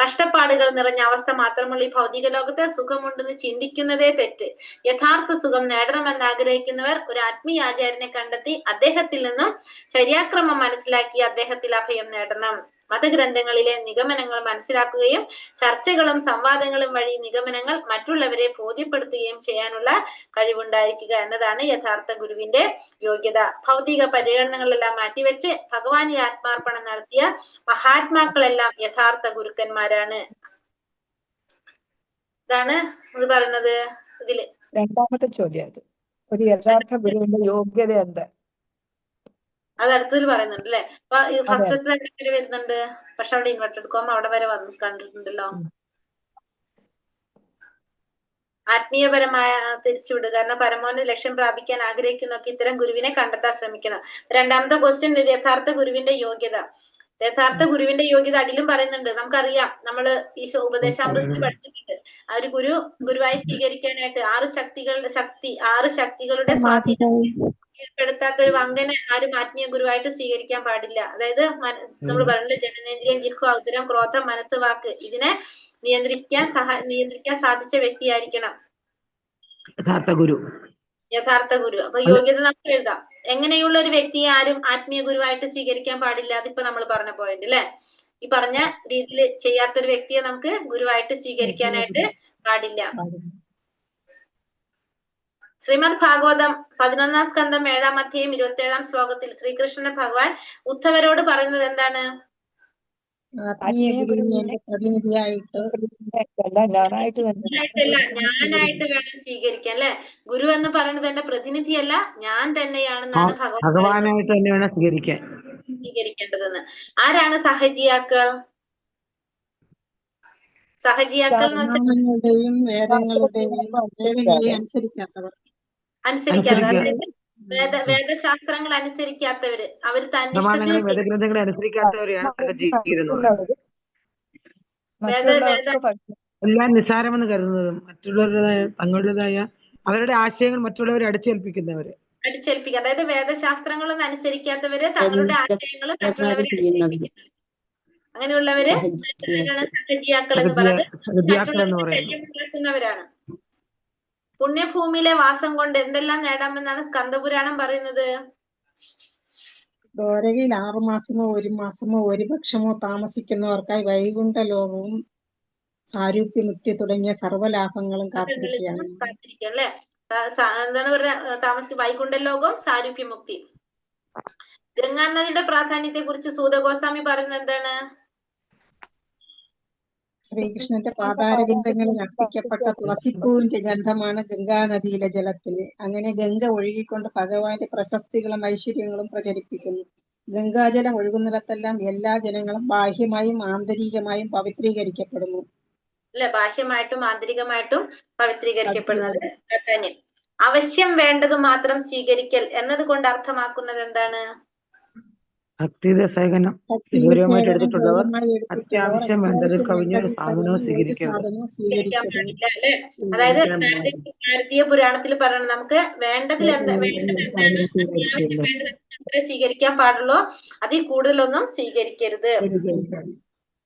C: കഷ്ടപ്പാടുകൾ നിറഞ്ഞ അവസ്ഥ മാത്രമുള്ള ഈ ഭൗതിക ലോകത്ത് സുഖമുണ്ടെന്ന് ചിന്തിക്കുന്നതേ തെറ്റ്. യഥാർത്ഥ സുഖം നേടണമെന്ന് ആഗ്രഹിക്കുന്നവർ ഒരു ആത്മീയാചാര്യനെ കണ്ടെത്തി അദ്ദേഹത്തിൽ നിന്നും ചര്യാക്രമം മനസ്സിലാക്കി അദ്ദേഹത്തിൽ അഭയം നേടണം. മതഗ്രന്ഥങ്ങളിലെ നിഗമനങ്ങൾ മനസ്സിലാക്കുകയും ചർച്ചകളും സംവാദങ്ങളും വഴി നിഗമനങ്ങൾ മറ്റുള്ളവരെ ബോധ്യപ്പെടുത്തുകയും ചെയ്യാനുള്ള കഴിവുണ്ടായിരിക്കുക എന്നതാണ് യഥാർത്ഥ ഗുരുവിന്റെ യോഗ്യത. ഭൗതിക പരിഗണനകളെല്ലാം മാറ്റിവെച്ച് ഭഗവാനിൽ ആത്മാർപ്പണം നടത്തിയ മഹാത്മാക്കളെല്ലാം യഥാർത്ഥ ഗുരുക്കന്മാരാണ്. ഇതാണ് ഇത് പറയുന്നത് ഇതില്.
J: 2ാമത്തെ ചോദ്യം, ഒരു യഥാർത്ഥ ഗുരുവിന്റെ യോഗ്യത എന്താ?
C: അത് അടുത്തതിൽ പറയുന്നുണ്ട് അല്ലെ. അപ്പൊ ഫസ്റ്റത്തെ വരെ വരുന്നുണ്ട്. പക്ഷെ അവിടെ ഇൻവെർട്ടഡ് കോമ അവിടെ വരെ വന്ന് കണ്ടിട്ടുണ്ടല്ലോ. ആത്മീയപരമായ തിരിച്ചുവിടുക എന്ന പരമോന്നത ലക്ഷ്യം പ്രാപിക്കാൻ ആഗ്രഹിക്കുന്നവർക്ക് ഇത്തരം ഗുരുവിനെ കണ്ടെത്താൻ ശ്രമിക്കണം. 2ാമത്തെ ക്വസ്റ്റ്യൻ, യഥാർത്ഥ ഗുരുവിന്റെ യോഗ്യത. യഥാർത്ഥ ഗുരുവിന്റെ യോഗ്യത അടിയിലും പറയുന്നുണ്ട്. നമുക്കറിയാം, നമ്മള് ഈ ഉപദേശാമൃതത്തിൽ പഠിച്ചിട്ടുണ്ട്. ആ ഒരു ഗുരുവായി സ്വീകരിക്കാനായിട്ട് 6 ശക്തികളുടെ സ്വാധീനം കീഴ്പ്പെടുത്താത്ത ഒരു വങ്കനെ ആരും ആത്മീയ ഗുരുവായിട്ട് സ്വീകരിക്കാൻ പാടില്ല. അതായത് നമ്മൾ പറഞ്ഞില്ല, ജനനേന്ദ്രിയം, ജിഹ്വ, ഉദരം, ക്രോധം, മനസ്സ്, വാക്ക്, ഇതിനെ നിയന്ത്രിക്കാൻ സാധിച്ച വ്യക്തിയായിരിക്കണം യഥാർത്ഥ ഗുരു. അപ്പൊ യോഗ്യത നമുക്ക് എഴുതാം. എങ്ങനെയുള്ള ഒരു വ്യക്തിയെ ആരും ആത്മീയ ഗുരുവായിട്ട് സ്വീകരിക്കാൻ പാടില്ല. അതിപ്പോ നമ്മൾ പറഞ്ഞ പോയിന്റ് അല്ലെ. ഈ പറഞ്ഞ രീതിയിൽ ചെയ്യാത്തൊരു വ്യക്തിയെ നമുക്ക് ഗുരുവായിട്ട് സ്വീകരിക്കാനായിട്ട് പാടില്ല. ശ്രീമദ് ഭാഗവതം 11-ാം സ്കന്ധം 7-ാം അധ്യായം 27-ാം ശ്ലോകത്തിൽ ശ്രീകൃഷ്ണൻ ഭഗവാൻ ഉദ്ധവരോട് പറയുന്നത് എന്താണ്?
G: ആത്മീയ ഗുരുവിനെ എന്റെ പ്രതിനിധിയായിട്ട്
J: ഞാനായിട്ട് തന്നെ
C: ഞാനായിട്ട് വേണം സ്വീകരിക്കാൻ അല്ലെ. ഗുരു എന്ന് പറയുന്നത് എന്റെ പ്രതിനിധിയല്ല, ഞാൻ തന്നെയാണെന്നാണ് ഭഗവാൻ
I: ഭഗവാനായിട്ട് തന്നെ വേണം
C: സ്വീകരിക്കേണ്ടതെന്ന്. ആരാണ് സഹജിയാക്കൾ? സഹജിയാക്കൾ
G: ബ്രാഹ്മണങ്ങളുടെയും വേദങ്ങളെയും അനുസരിക്കാത്തവർ.
C: വേദശാസ്ത്രങ്ങൾ അനുസരിക്കാത്തവര്, അവര്
I: പ്രമാണങ്ങളെ വേദഗ്രന്ഥങ്ങളെ അനുസരിക്കാത്തവരെയാണ് സഹജീവിക്കുന്നത്. എല്ലാം നിസ്സാരമെന്ന് കരുതുന്നതും മറ്റുള്ളവരുടേതായ തങ്ങളുടേതായ അവരുടെ ആശയങ്ങൾ മറ്റുള്ളവരെ അടിച്ചേൽപ്പിക്കുന്നവര്.
C: അതായത് വേദശാസ്ത്രങ്ങളൊന്നും അനുസരിക്കാത്തവര് തങ്ങളുടെ ആശയങ്ങൾ മറ്റുള്ളവരെ അടിച്ചേൽപ്പിക്കുന്നത്. അങ്ങനെയുള്ളവര് സഹജിയാക്കൾ എന്ന് പറയുന്നവരാണ്. പുണ്യഭൂമിയിലെ വാസം കൊണ്ട് എന്തെല്ലാം നേടാമെന്നാണ് സ്കന്ദപുരാണം പറയുന്നത്?
G: ദ്വാരകയിൽ 6 മാസമോ 1 മാസമോ 1 പക്ഷമോ താമസിക്കുന്നവർക്കായി വൈകുണ്ഠ ലോകവും സാരൂപ്യമുക്തി തുടങ്ങിയ സർവ്വലാഭങ്ങളും കാത്തിരിക്കുകയാണ്.
C: അല്ലെ, എന്താണ് പറയുക? വൈകുണ്ഠ ലോകവും സാരൂപ്യമുക്തി. ഗംഗാനദിയുടെ പ്രാധാന്യത്തെ കുറിച്ച് സൂതഗോസ്വാമി പറയുന്നത് എന്താണ്?
G: ശ്രീകൃഷ്ണന്റെ പാതാരബിന്ദങ്ങളിൽ അർപ്പിക്കപ്പെട്ട തുളസിപ്പൂവിന്റെ ഗന്ധമാണ് ഗംഗാനദിയിലെ ജലത്തിന്. അങ്ങനെ ഗംഗ ഒഴുകിക്കൊണ്ട് ഭഗവാന്റെ പ്രശസ്തികളും ഐശ്വര്യങ്ങളും പ്രചരിപ്പിക്കുന്നു. ഗംഗാജലം ഒഴുകുന്നിടത്തെല്ലാം എല്ലാ ജനങ്ങളും ബാഹ്യമായും ആന്തരികമായും പവിത്രീകരിക്കപ്പെടുന്നു.
C: അല്ലെ, ബാഹ്യമായിട്ടും ആന്തരികമായിട്ടും പവിത്രീകരിക്കപ്പെടുന്നത് പ്രാധാന്യം. അവശ്യം വേണ്ടത് മാത്രം സ്വീകരിക്കൽ എന്നതുകൊണ്ട് അർത്ഥമാക്കുന്നത് എന്താണ്?
I: ഭക്തിസേവനം ഗൗരവമായിട്ട് എടുത്തിട്ടുള്ളവർ അത്യാവശ്യം വേണ്ടത് കവിഞ്ഞൊരു സാധനവും
C: സ്വീകരിക്കാൻ പാടില്ല അല്ലെ. അതായത് ഭാരതീയ പുരാണത്തിൽ പറയുന്നത് നമുക്ക് വേണ്ടത് എന്താണ്, അത്യാവശ്യം വേണ്ടത് മാത്രമേ സ്വീകരിക്കാൻ പാടുള്ളൂ, അതിൽ കൂടുതലൊന്നും സ്വീകരിക്കരുത്.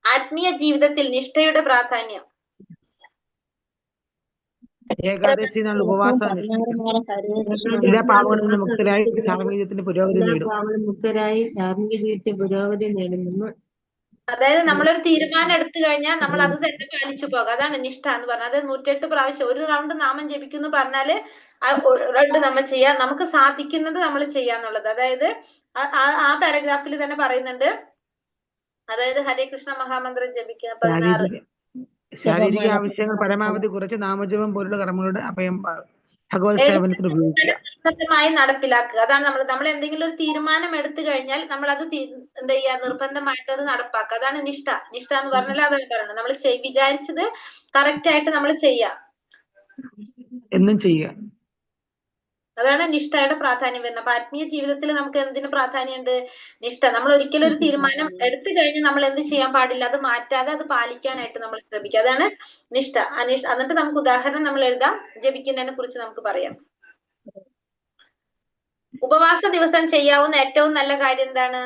C: ആത്മീയ ജീവിതത്തിൽ നിഷ്ഠയുടെ പ്രാധാന്യം.
I: ഏകാദശി എന്നുള്ള ഉപവാസം എല്ലാ പാപങ്ങളിൽ നിന്ന് മുക്തരായി ധാർമ്മിക ജീവിതത്തിന്റെ പുരോഗതി
A: നേടുന്നു.
C: അതായത് നമ്മളൊരു തീരുമാനം എടുത്തു കഴിഞ്ഞാൽ നമ്മൾ അത് തന്നെ പാലിച്ചു പോകുക, അതാണ് നിഷ്ഠ എന്ന് പറഞ്ഞത്. 108 പ്രാവശ്യം ഒരു റൗണ്ട് നാമം ജപിക്കുന്നു പറഞ്ഞാല് 2 നമ്മൾ ചെയ്യാം, നമുക്ക് സാധിക്കുന്നത് നമ്മൾ ചെയ്യാന്നുള്ളത്. അതായത് ആ പാരഗ്രാഫിൽ തന്നെ പറയുന്നുണ്ട്. അതായത് ഹരേ കൃഷ്ണ മഹാമന്ത്രം ജപിക്കുക 16.
I: ശാരീരിക ആവശ്യങ്ങൾ പരമാവധി കുറച്ച് നാമജപം പോലുള്ള കർമ്മങ്ങളുടെ അഭയം ഭഗവത് സേവനത്തിന് ഉപയോഗിക്കുക,
C: നടപ്പിലാക്കുക. അതാണ് നമ്മൾ എന്തെങ്കിലും ഒരു തീരുമാനം എടുത്തു കഴിഞ്ഞാൽ നമ്മൾ അത് എന്താ ചെയ്യുക, നിർബന്ധമായിട്ട് അത് നടപ്പാക്കുക. അതാണ് നിഷ്ഠ. നിഷ്ഠ എന്ന് പറഞ്ഞാൽ അതാണ് പറയുന്നത്, നമ്മൾ വിചാരിച്ചത് കറക്റ്റ് ആയിട്ട് നമ്മൾ ചെയ്യുക,
I: എന്നും ചെയ്യുക.
C: അതാണ് നിഷ്ഠയുടെ പ്രാധാന്യം വരുന്നത്. അപ്പൊ ആത്മീയ ജീവിതത്തിൽ നമുക്ക് എന്തിനു പ്രാധാന്യമുണ്ട്? നിഷ്ഠ. നമ്മൾ ഒരിക്കലും ഒരു തീരുമാനം എടുത്തു കഴിഞ്ഞാൽ നമ്മൾ എന്ത് ചെയ്യാൻ പാടില്ല, അത് മാറ്റാതെ അത് പാലിക്കാനായിട്ട് നമ്മൾ ശ്രമിക്കുക. അതാണ് നിഷ്ഠ. എന്നിട്ട് നമുക്ക് ഉദാഹരണം നമ്മൾ എഴുതാം, ജപിക്കുന്നതിനെ കുറിച്ച് നമുക്ക് പറയാം. ഉപവാസ ദിവസം ചെയ്യാവുന്ന ഏറ്റവും നല്ല കാര്യം എന്താണ്?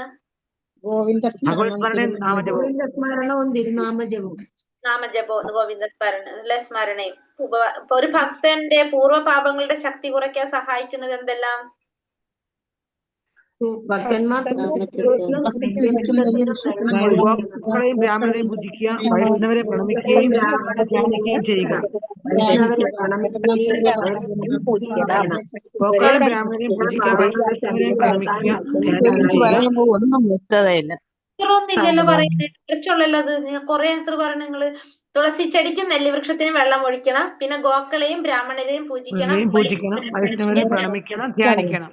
A: ഗോവിന്ദസ്മരണവും തിരുനാമജപവും.
C: നാമജപവും ഗോവിന്ദ സ്മരണയും. ഒരു ഭക്തന്റെ പൂർവ്വപാപങ്ങളുടെ ശക്തി കുറയ്ക്കാൻ സഹായിക്കുന്നത് എന്തെല്ലാം?
I: ഗോക്കളെയും ബ്രാഹ്മണരെയും പൂജിക്കുക, വൈഷ്ണവരെ പ്രണമിക്കുകയും ധ്യാനിക്കുകയും ചെയ്യുക. ഗോക്കളെയും ബ്രാഹ്മണരെയും പൂജിക്കുക, വൈഷ്ണവരെയും പ്രണമിക്കുക,
E: ഒന്നും വ്യക്തതയില്ല.
C: ഒന്നില്ലല്ലോ പറയുന്നത്, കുറച്ചുള്ളല്ലോ അത്. കുറെ ആൻസർ പറഞ്ഞു നിങ്ങള്. തുളസി ചെടിക്കും നെല്ലിവൃക്ഷത്തിനും വെള്ളം ഒഴിക്കണം, പിന്നെ ഗോക്കളെയും ബ്രാഹ്മണരെയും പൂജിക്കണം,
I: വൈഷ്ണവരെ പ്രണമിക്കണം, ധ്യാനിക്കണം.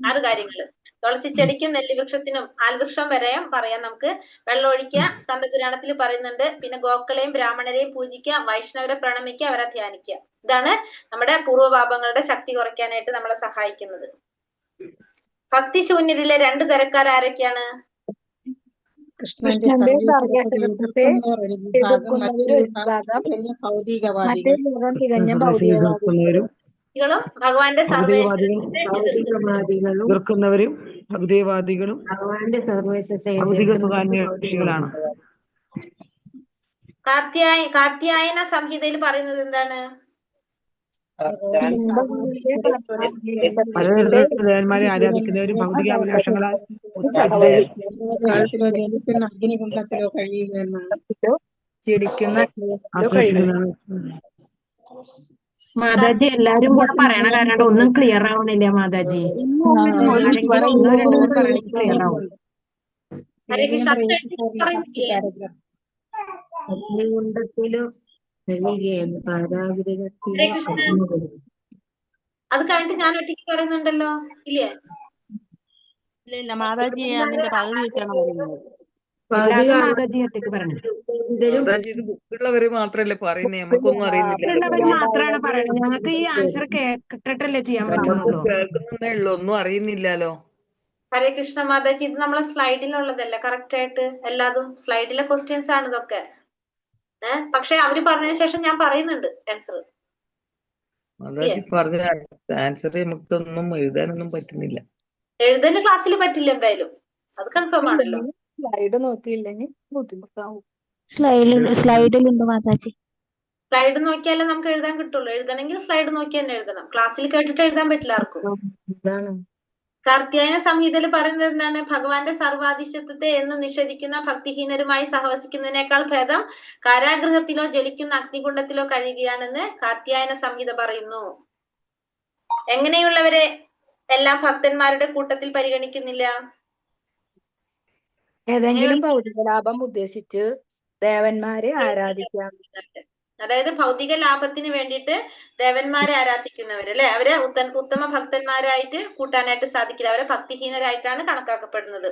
C: 6 കാര്യങ്ങള്. തുളസി ചെടിക്കും നെല്ലിവൃക്ഷത്തിനും ആൽവൃക്ഷം വരെയും പറയാം നമുക്ക്. വെള്ളം ഒഴിക്കുക, സ്കന്ദപുരാണത്തിൽ പറയുന്നുണ്ട്. പിന്നെ ഗോക്കളെയും ബ്രാഹ്മണരെയും പൂജിക്കുക, വൈഷ്ണവരെ പ്രണമിക്കുക, അവരെ ധ്യാനിക്കുക. ഇതാണ് നമ്മുടെ പൂർവ്വപാപങ്ങളുടെ ശക്തി കുറയ്ക്കാനായിട്ട് നമ്മളെ സഹായിക്കുന്നത്. ഭക്തിശൂന്യരിലെ 2 തരക്കാർ ആരൊക്കെയാണ്?
G: കൃഷ്ണന്റെ സർവീശ്വരത്തെ ഒരു വിഭാഗം, മറ്റൊരു വിഭാഗം തികഞ്ഞ ഭൗതികവാദികളും
C: ഭഗവാന്റെ
I: എതിർക്കുന്നവരും ഭൗതികവാദികളും ഭൗതിക സുഖാന്വേഷികളാണ്.
C: കാർത്യായന സംഹിതയിൽ പറയുന്നത് എന്താണ്?
I: ദേവന്മാരെ ആരാധിക്കുന്നവരും ഭൗതികാഭിലാഷങ്ങളാൽ
G: ജനിക്കുന്ന അഗ്നികുണ്ഡത്തിലോ കഴിയുക എന്നാണ്.
L: മാതാജി എല്ലാരും കൂടെ പറയണ കാരണം ഒന്നും ക്ലിയർ ആവണില്ല മാതാജി. ആരെങ്കിലും ഒന്നോ രണ്ടോ പറയണെങ്കിൽ ക്ലിയർ ആവും.
C: ഹരേ കൃഷ്ണ അത്
G: പേജ്
C: കേട്ടിട്ട്
G: 84 ഫസ്റ്റ്
C: പറയുന്നില്ലേ?
G: പാരഗ്രാഫ്.
A: അഗ്നികുണ്ഡത്തിലും കഴുകിയെന്ന്
C: ഹരേ
A: കാരാഗൃഹത്തിലും
C: കൃഷ്ണ
A: കടന്നുപോയി.
C: അത് കഴിഞ്ഞിട്ട് ഞാൻ ഒറ്റയ്ക്ക് പറയുന്നുണ്ടല്ലോ, ഇല്ലേ?
E: ഇല്ല മാതാജി അതിന്റെ പകുതി വെച്ചാണ് പറയുന്നത്.
A: പകുതി
L: എല്ലാതും
A: കാണാൻ
L: മാതാജി ഒറ്റയ്ക്ക് പറഞ്ഞു.
A: കൂടുതലും
M: മാതാജി ഇത് ബുക്കുള്ളവര് മാത്രല്ലേ പറയുന്നേ, നമുക്കൊന്നും അറിയുന്നില്ല.
L: ഉള്ളവർ മാത്രമാണ് പറയണത്. ഞങ്ങൾക്ക് ഈ ആൻസർ കേട്ടിട്ടല്ലേ ചെയ്യാൻ
M: നമുക്ക്
L: പറ്റുന്നുള്ളൂ.
M: കേൾക്കുന്നേ ഉള്ളൂ, ഒന്നും അറിയുന്നില്ലല്ലോ.
C: ഹരേ കൃഷ്ണ മാതാജി, ഇത് നമ്മളെ സ്ലൈഡിലുള്ളതല്ലേ കറക്റ്റ് ആയിട്ട് എല്ലാതും സ്ലൈഡിലെ ക്വസ്റ്റ്യൻസ് ആണ് ഇതൊക്കെ. പക്ഷെ അവര് പറഞ്ഞതിന് ശേഷം ഞാൻ പറയുന്നുണ്ട് ആൻസർ.
M: മാതാജി പറഞ്ഞ ആൻസർ നമുക്കൊന്നും എഴുതാനൊന്നും പറ്റുന്നില്ല.
C: എഴുതല് ക്ലാസ്സിൽ പറ്റില്ല എന്തായാലും, അത് കൺഫേം ആണല്ലോ.
J: സ്ലൈഡ് നോക്കിയില്ലെങ്കിൽ ബുദ്ധിമുട്ടാവും.
H: സ്ലൈഡിലുണ്ട് മാതാജി.
C: സ്ലൈഡ് നോക്കിയാലേ നമുക്ക് എഴുതാൻ കിട്ടുള്ളൂ. എഴുതണമെങ്കിൽ സ്ലൈഡ് നോക്കി തന്നെ എഴുതണം. ക്ലാസ്സിൽ കേട്ടിട്ട് എഴുതാൻ പറ്റില്ല ആർക്കും.
A: ഇതാണ്
C: കാർത്യായന സംഹിതയിൽ പറയുന്നത് എന്താണ്? ഭഗവാന്റെ സർവാധിശത്വത്തെ എന്ന് നിഷേധിക്കുന്ന ഭക്തിഹീനരുമായി സഹവസിക്കുന്നതിനേക്കാൾ ഭേദം കാരാഗൃഹത്തിലോ ജ്വലിക്കുന്ന അഗ്നികുണ്ഡത്തിലോ കഴിയുകയാണെന്ന് കാർത്യായന സംഹിത പറയുന്നു. എങ്ങനെയുള്ളവരെ എല്ലാം ഭക്തന്മാരുടെ കൂട്ടത്തിൽ പരിഗണിക്കുന്നില്ല?
J: ഏതെങ്കിലും ഭൗതിക ലാഭം ഉദ്ദേശിച്ച് ദേവന്മാരെ ആരാധിക്കാം.
C: അതായത് ഭൗതിക ലാഭത്തിന് വേണ്ടിയിട്ട് ദേവന്മാരെ ആരാധിക്കുന്നവര് അല്ലെ, അവരെ ഉത്തമ ഭക്തന്മാരായിട്ട് കൂട്ടാനായിട്ട് സാധിക്കില്ല. അവരെ ഭക്തിഹീനരായിട്ടാണ് കണക്കാക്കപ്പെടുന്നത്.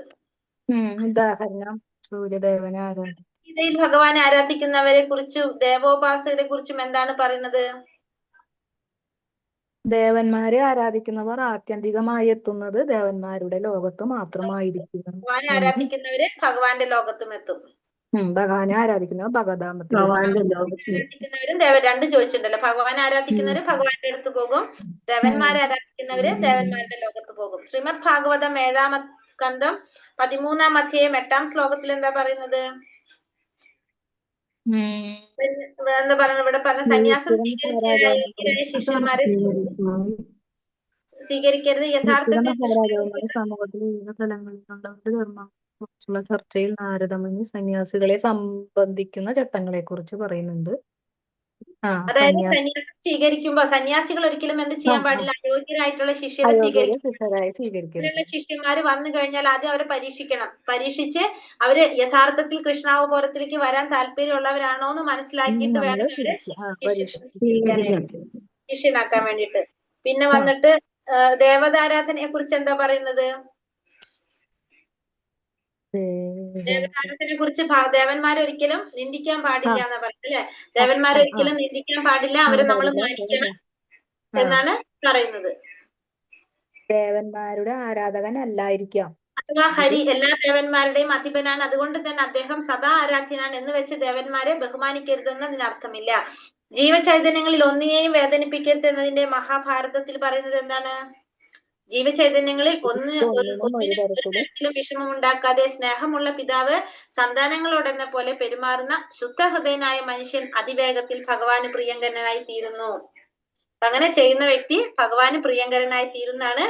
J: ഉദാഹരണം സൂര്യദേവനെ ആരാധിക്കും.
C: ഗീതയിൽ ഭഗവാനെ ആരാധിക്കുന്നവരെ കുറിച്ചും ദേവോപാസകരെ കുറിച്ചും എന്താണ് പറയുന്നത്?
J: ദേവന്മാരെ ആരാധിക്കുന്നവർ ആത്യന്തികമായി എത്തുന്നത് ദേവന്മാരുടെ ലോകത്ത് മാത്രമായിരിക്കും.
C: ഭഗവാനെ ആരാധിക്കുന്നവര് ഭഗവാന്റെ ലോകത്തും എത്തും.
J: ഭഗവാനെ ആരാധിക്കുന്നവർ ഭഗവതാമത്തിൽ
C: ആരാധിക്കുന്നവരും രണ്ട് ചോദിച്ചിട്ടുണ്ടല്ലോ. ഭഗവാനെ ആരാധിക്കുന്നവര് ഭഗവാന്റെ അടുത്ത് പോകും, ദേവന്മാരെ ആരാധിക്കുന്നവര് ദേവന്മാരുടെ ലോകത്ത് പോകും. ശ്രീമദ് ഭാഗവതം 7-ാം സ്കന്ധം 13-ാം അധ്യായം 8-ാം ശ്ലോകത്തിൽ എന്താ പറയുന്നത്? എന്താ പറയുന്നത്? ഇവിടെ പറഞ്ഞ സന്യാസം സ്വീകരിച്ച ശിഷ്യന്മാരെ സ്വീകരിക്കരുത്. യഥാർത്ഥത്തിൽ
J: സമൂഹത്തിൽ വിവിധ തലങ്ങളിലുള്ളവരുടെ ധർമ്മത്തെക്കുറിച്ചുള്ള ചർച്ചയിൽ നാരദമുനി സന്യാസികളെ സംബന്ധിക്കുന്ന ചട്ടങ്ങളെ കുറിച്ച് പറയുന്നുണ്ട്.
C: അതായത് സന്യാസം സ്വീകരിക്കുമ്പോ സന്യാസികൾ ഒരിക്കലും എന്ത് ചെയ്യാൻ പാടില്ല? അയോഗ്യരായിട്ടുള്ള ശിഷ്യരെ സ്വീകരിക്കും. ശിഷ്യന്മാര് വന്നു കഴിഞ്ഞാൽ ആദ്യം അവരെ പരീക്ഷിക്കണം. പരീക്ഷിച്ച് അവര് യഥാർത്ഥത്തിൽ കൃഷ്ണാവബോധത്തിലേക്ക് വരാൻ താല്പര്യമുള്ളവരാണോ എന്ന് മനസ്സിലാക്കിയിട്ട് വേണം അവരെ ശിഷ്യനാക്കാൻ വേണ്ടിയിട്ട്. പിന്നെ വന്നിട്ട് ദേവതാരാധനയെ കുറിച്ച് എന്താ പറയുന്നത്? ദേവതാരാധനയെ കുറിച്ച് ദേവന്മാരെ ഒരിക്കലും നിന്ദിക്കാൻ പാടില്ല എന്നാ പറയുന്നത് അല്ലെ. ദേവന്മാരെ ഒരിക്കലും നിന്ദിക്കാൻ പാടില്ല, അവരെ നമ്മൾ മാനിക്കണം എന്നാണ് പറയുന്നത്.
J: ദേവന്മാരുടെ ആരാധകൻ അല്ലായിരിക്കാം.
C: അഥവാ ഹരി എല്ലാ ദേവന്മാരുടെയും അധിപനാണ്, അതുകൊണ്ട് തന്നെ അദ്ദേഹം സദാ ആരാധ്യനാണ് എന്ന് വെച്ച് ദേവന്മാരെ ബഹുമാനിക്കരുതെന്ന് അതിനർത്ഥമില്ല. ജീവചൈതന്യങ്ങളിൽ ഒന്നിനെയും വേദനിപ്പിക്കരുത് എന്നതിന്റെ മഹാഭാരതത്തിൽ പറയുന്നത് എന്താണ്? ജീവചൈതന്യങ്ങളിൽ ഒന്നിനും വിഷമം ഉണ്ടാക്കാതെ സ്നേഹമുള്ള പിതാവ് സന്താനങ്ങളോടെന്ന പോലെ പെരുമാറുന്ന ശുദ്ധഹൃദയനായ മനുഷ്യൻ അതിവേഗത്തിൽ ഭഗവാന് പ്രിയങ്കരനായി തീരുന്നു. അങ്ങനെ ചെയ്യുന്ന വ്യക്തി ഭഗവാന് പ്രിയങ്കരനായി തീരുന്നതാണ്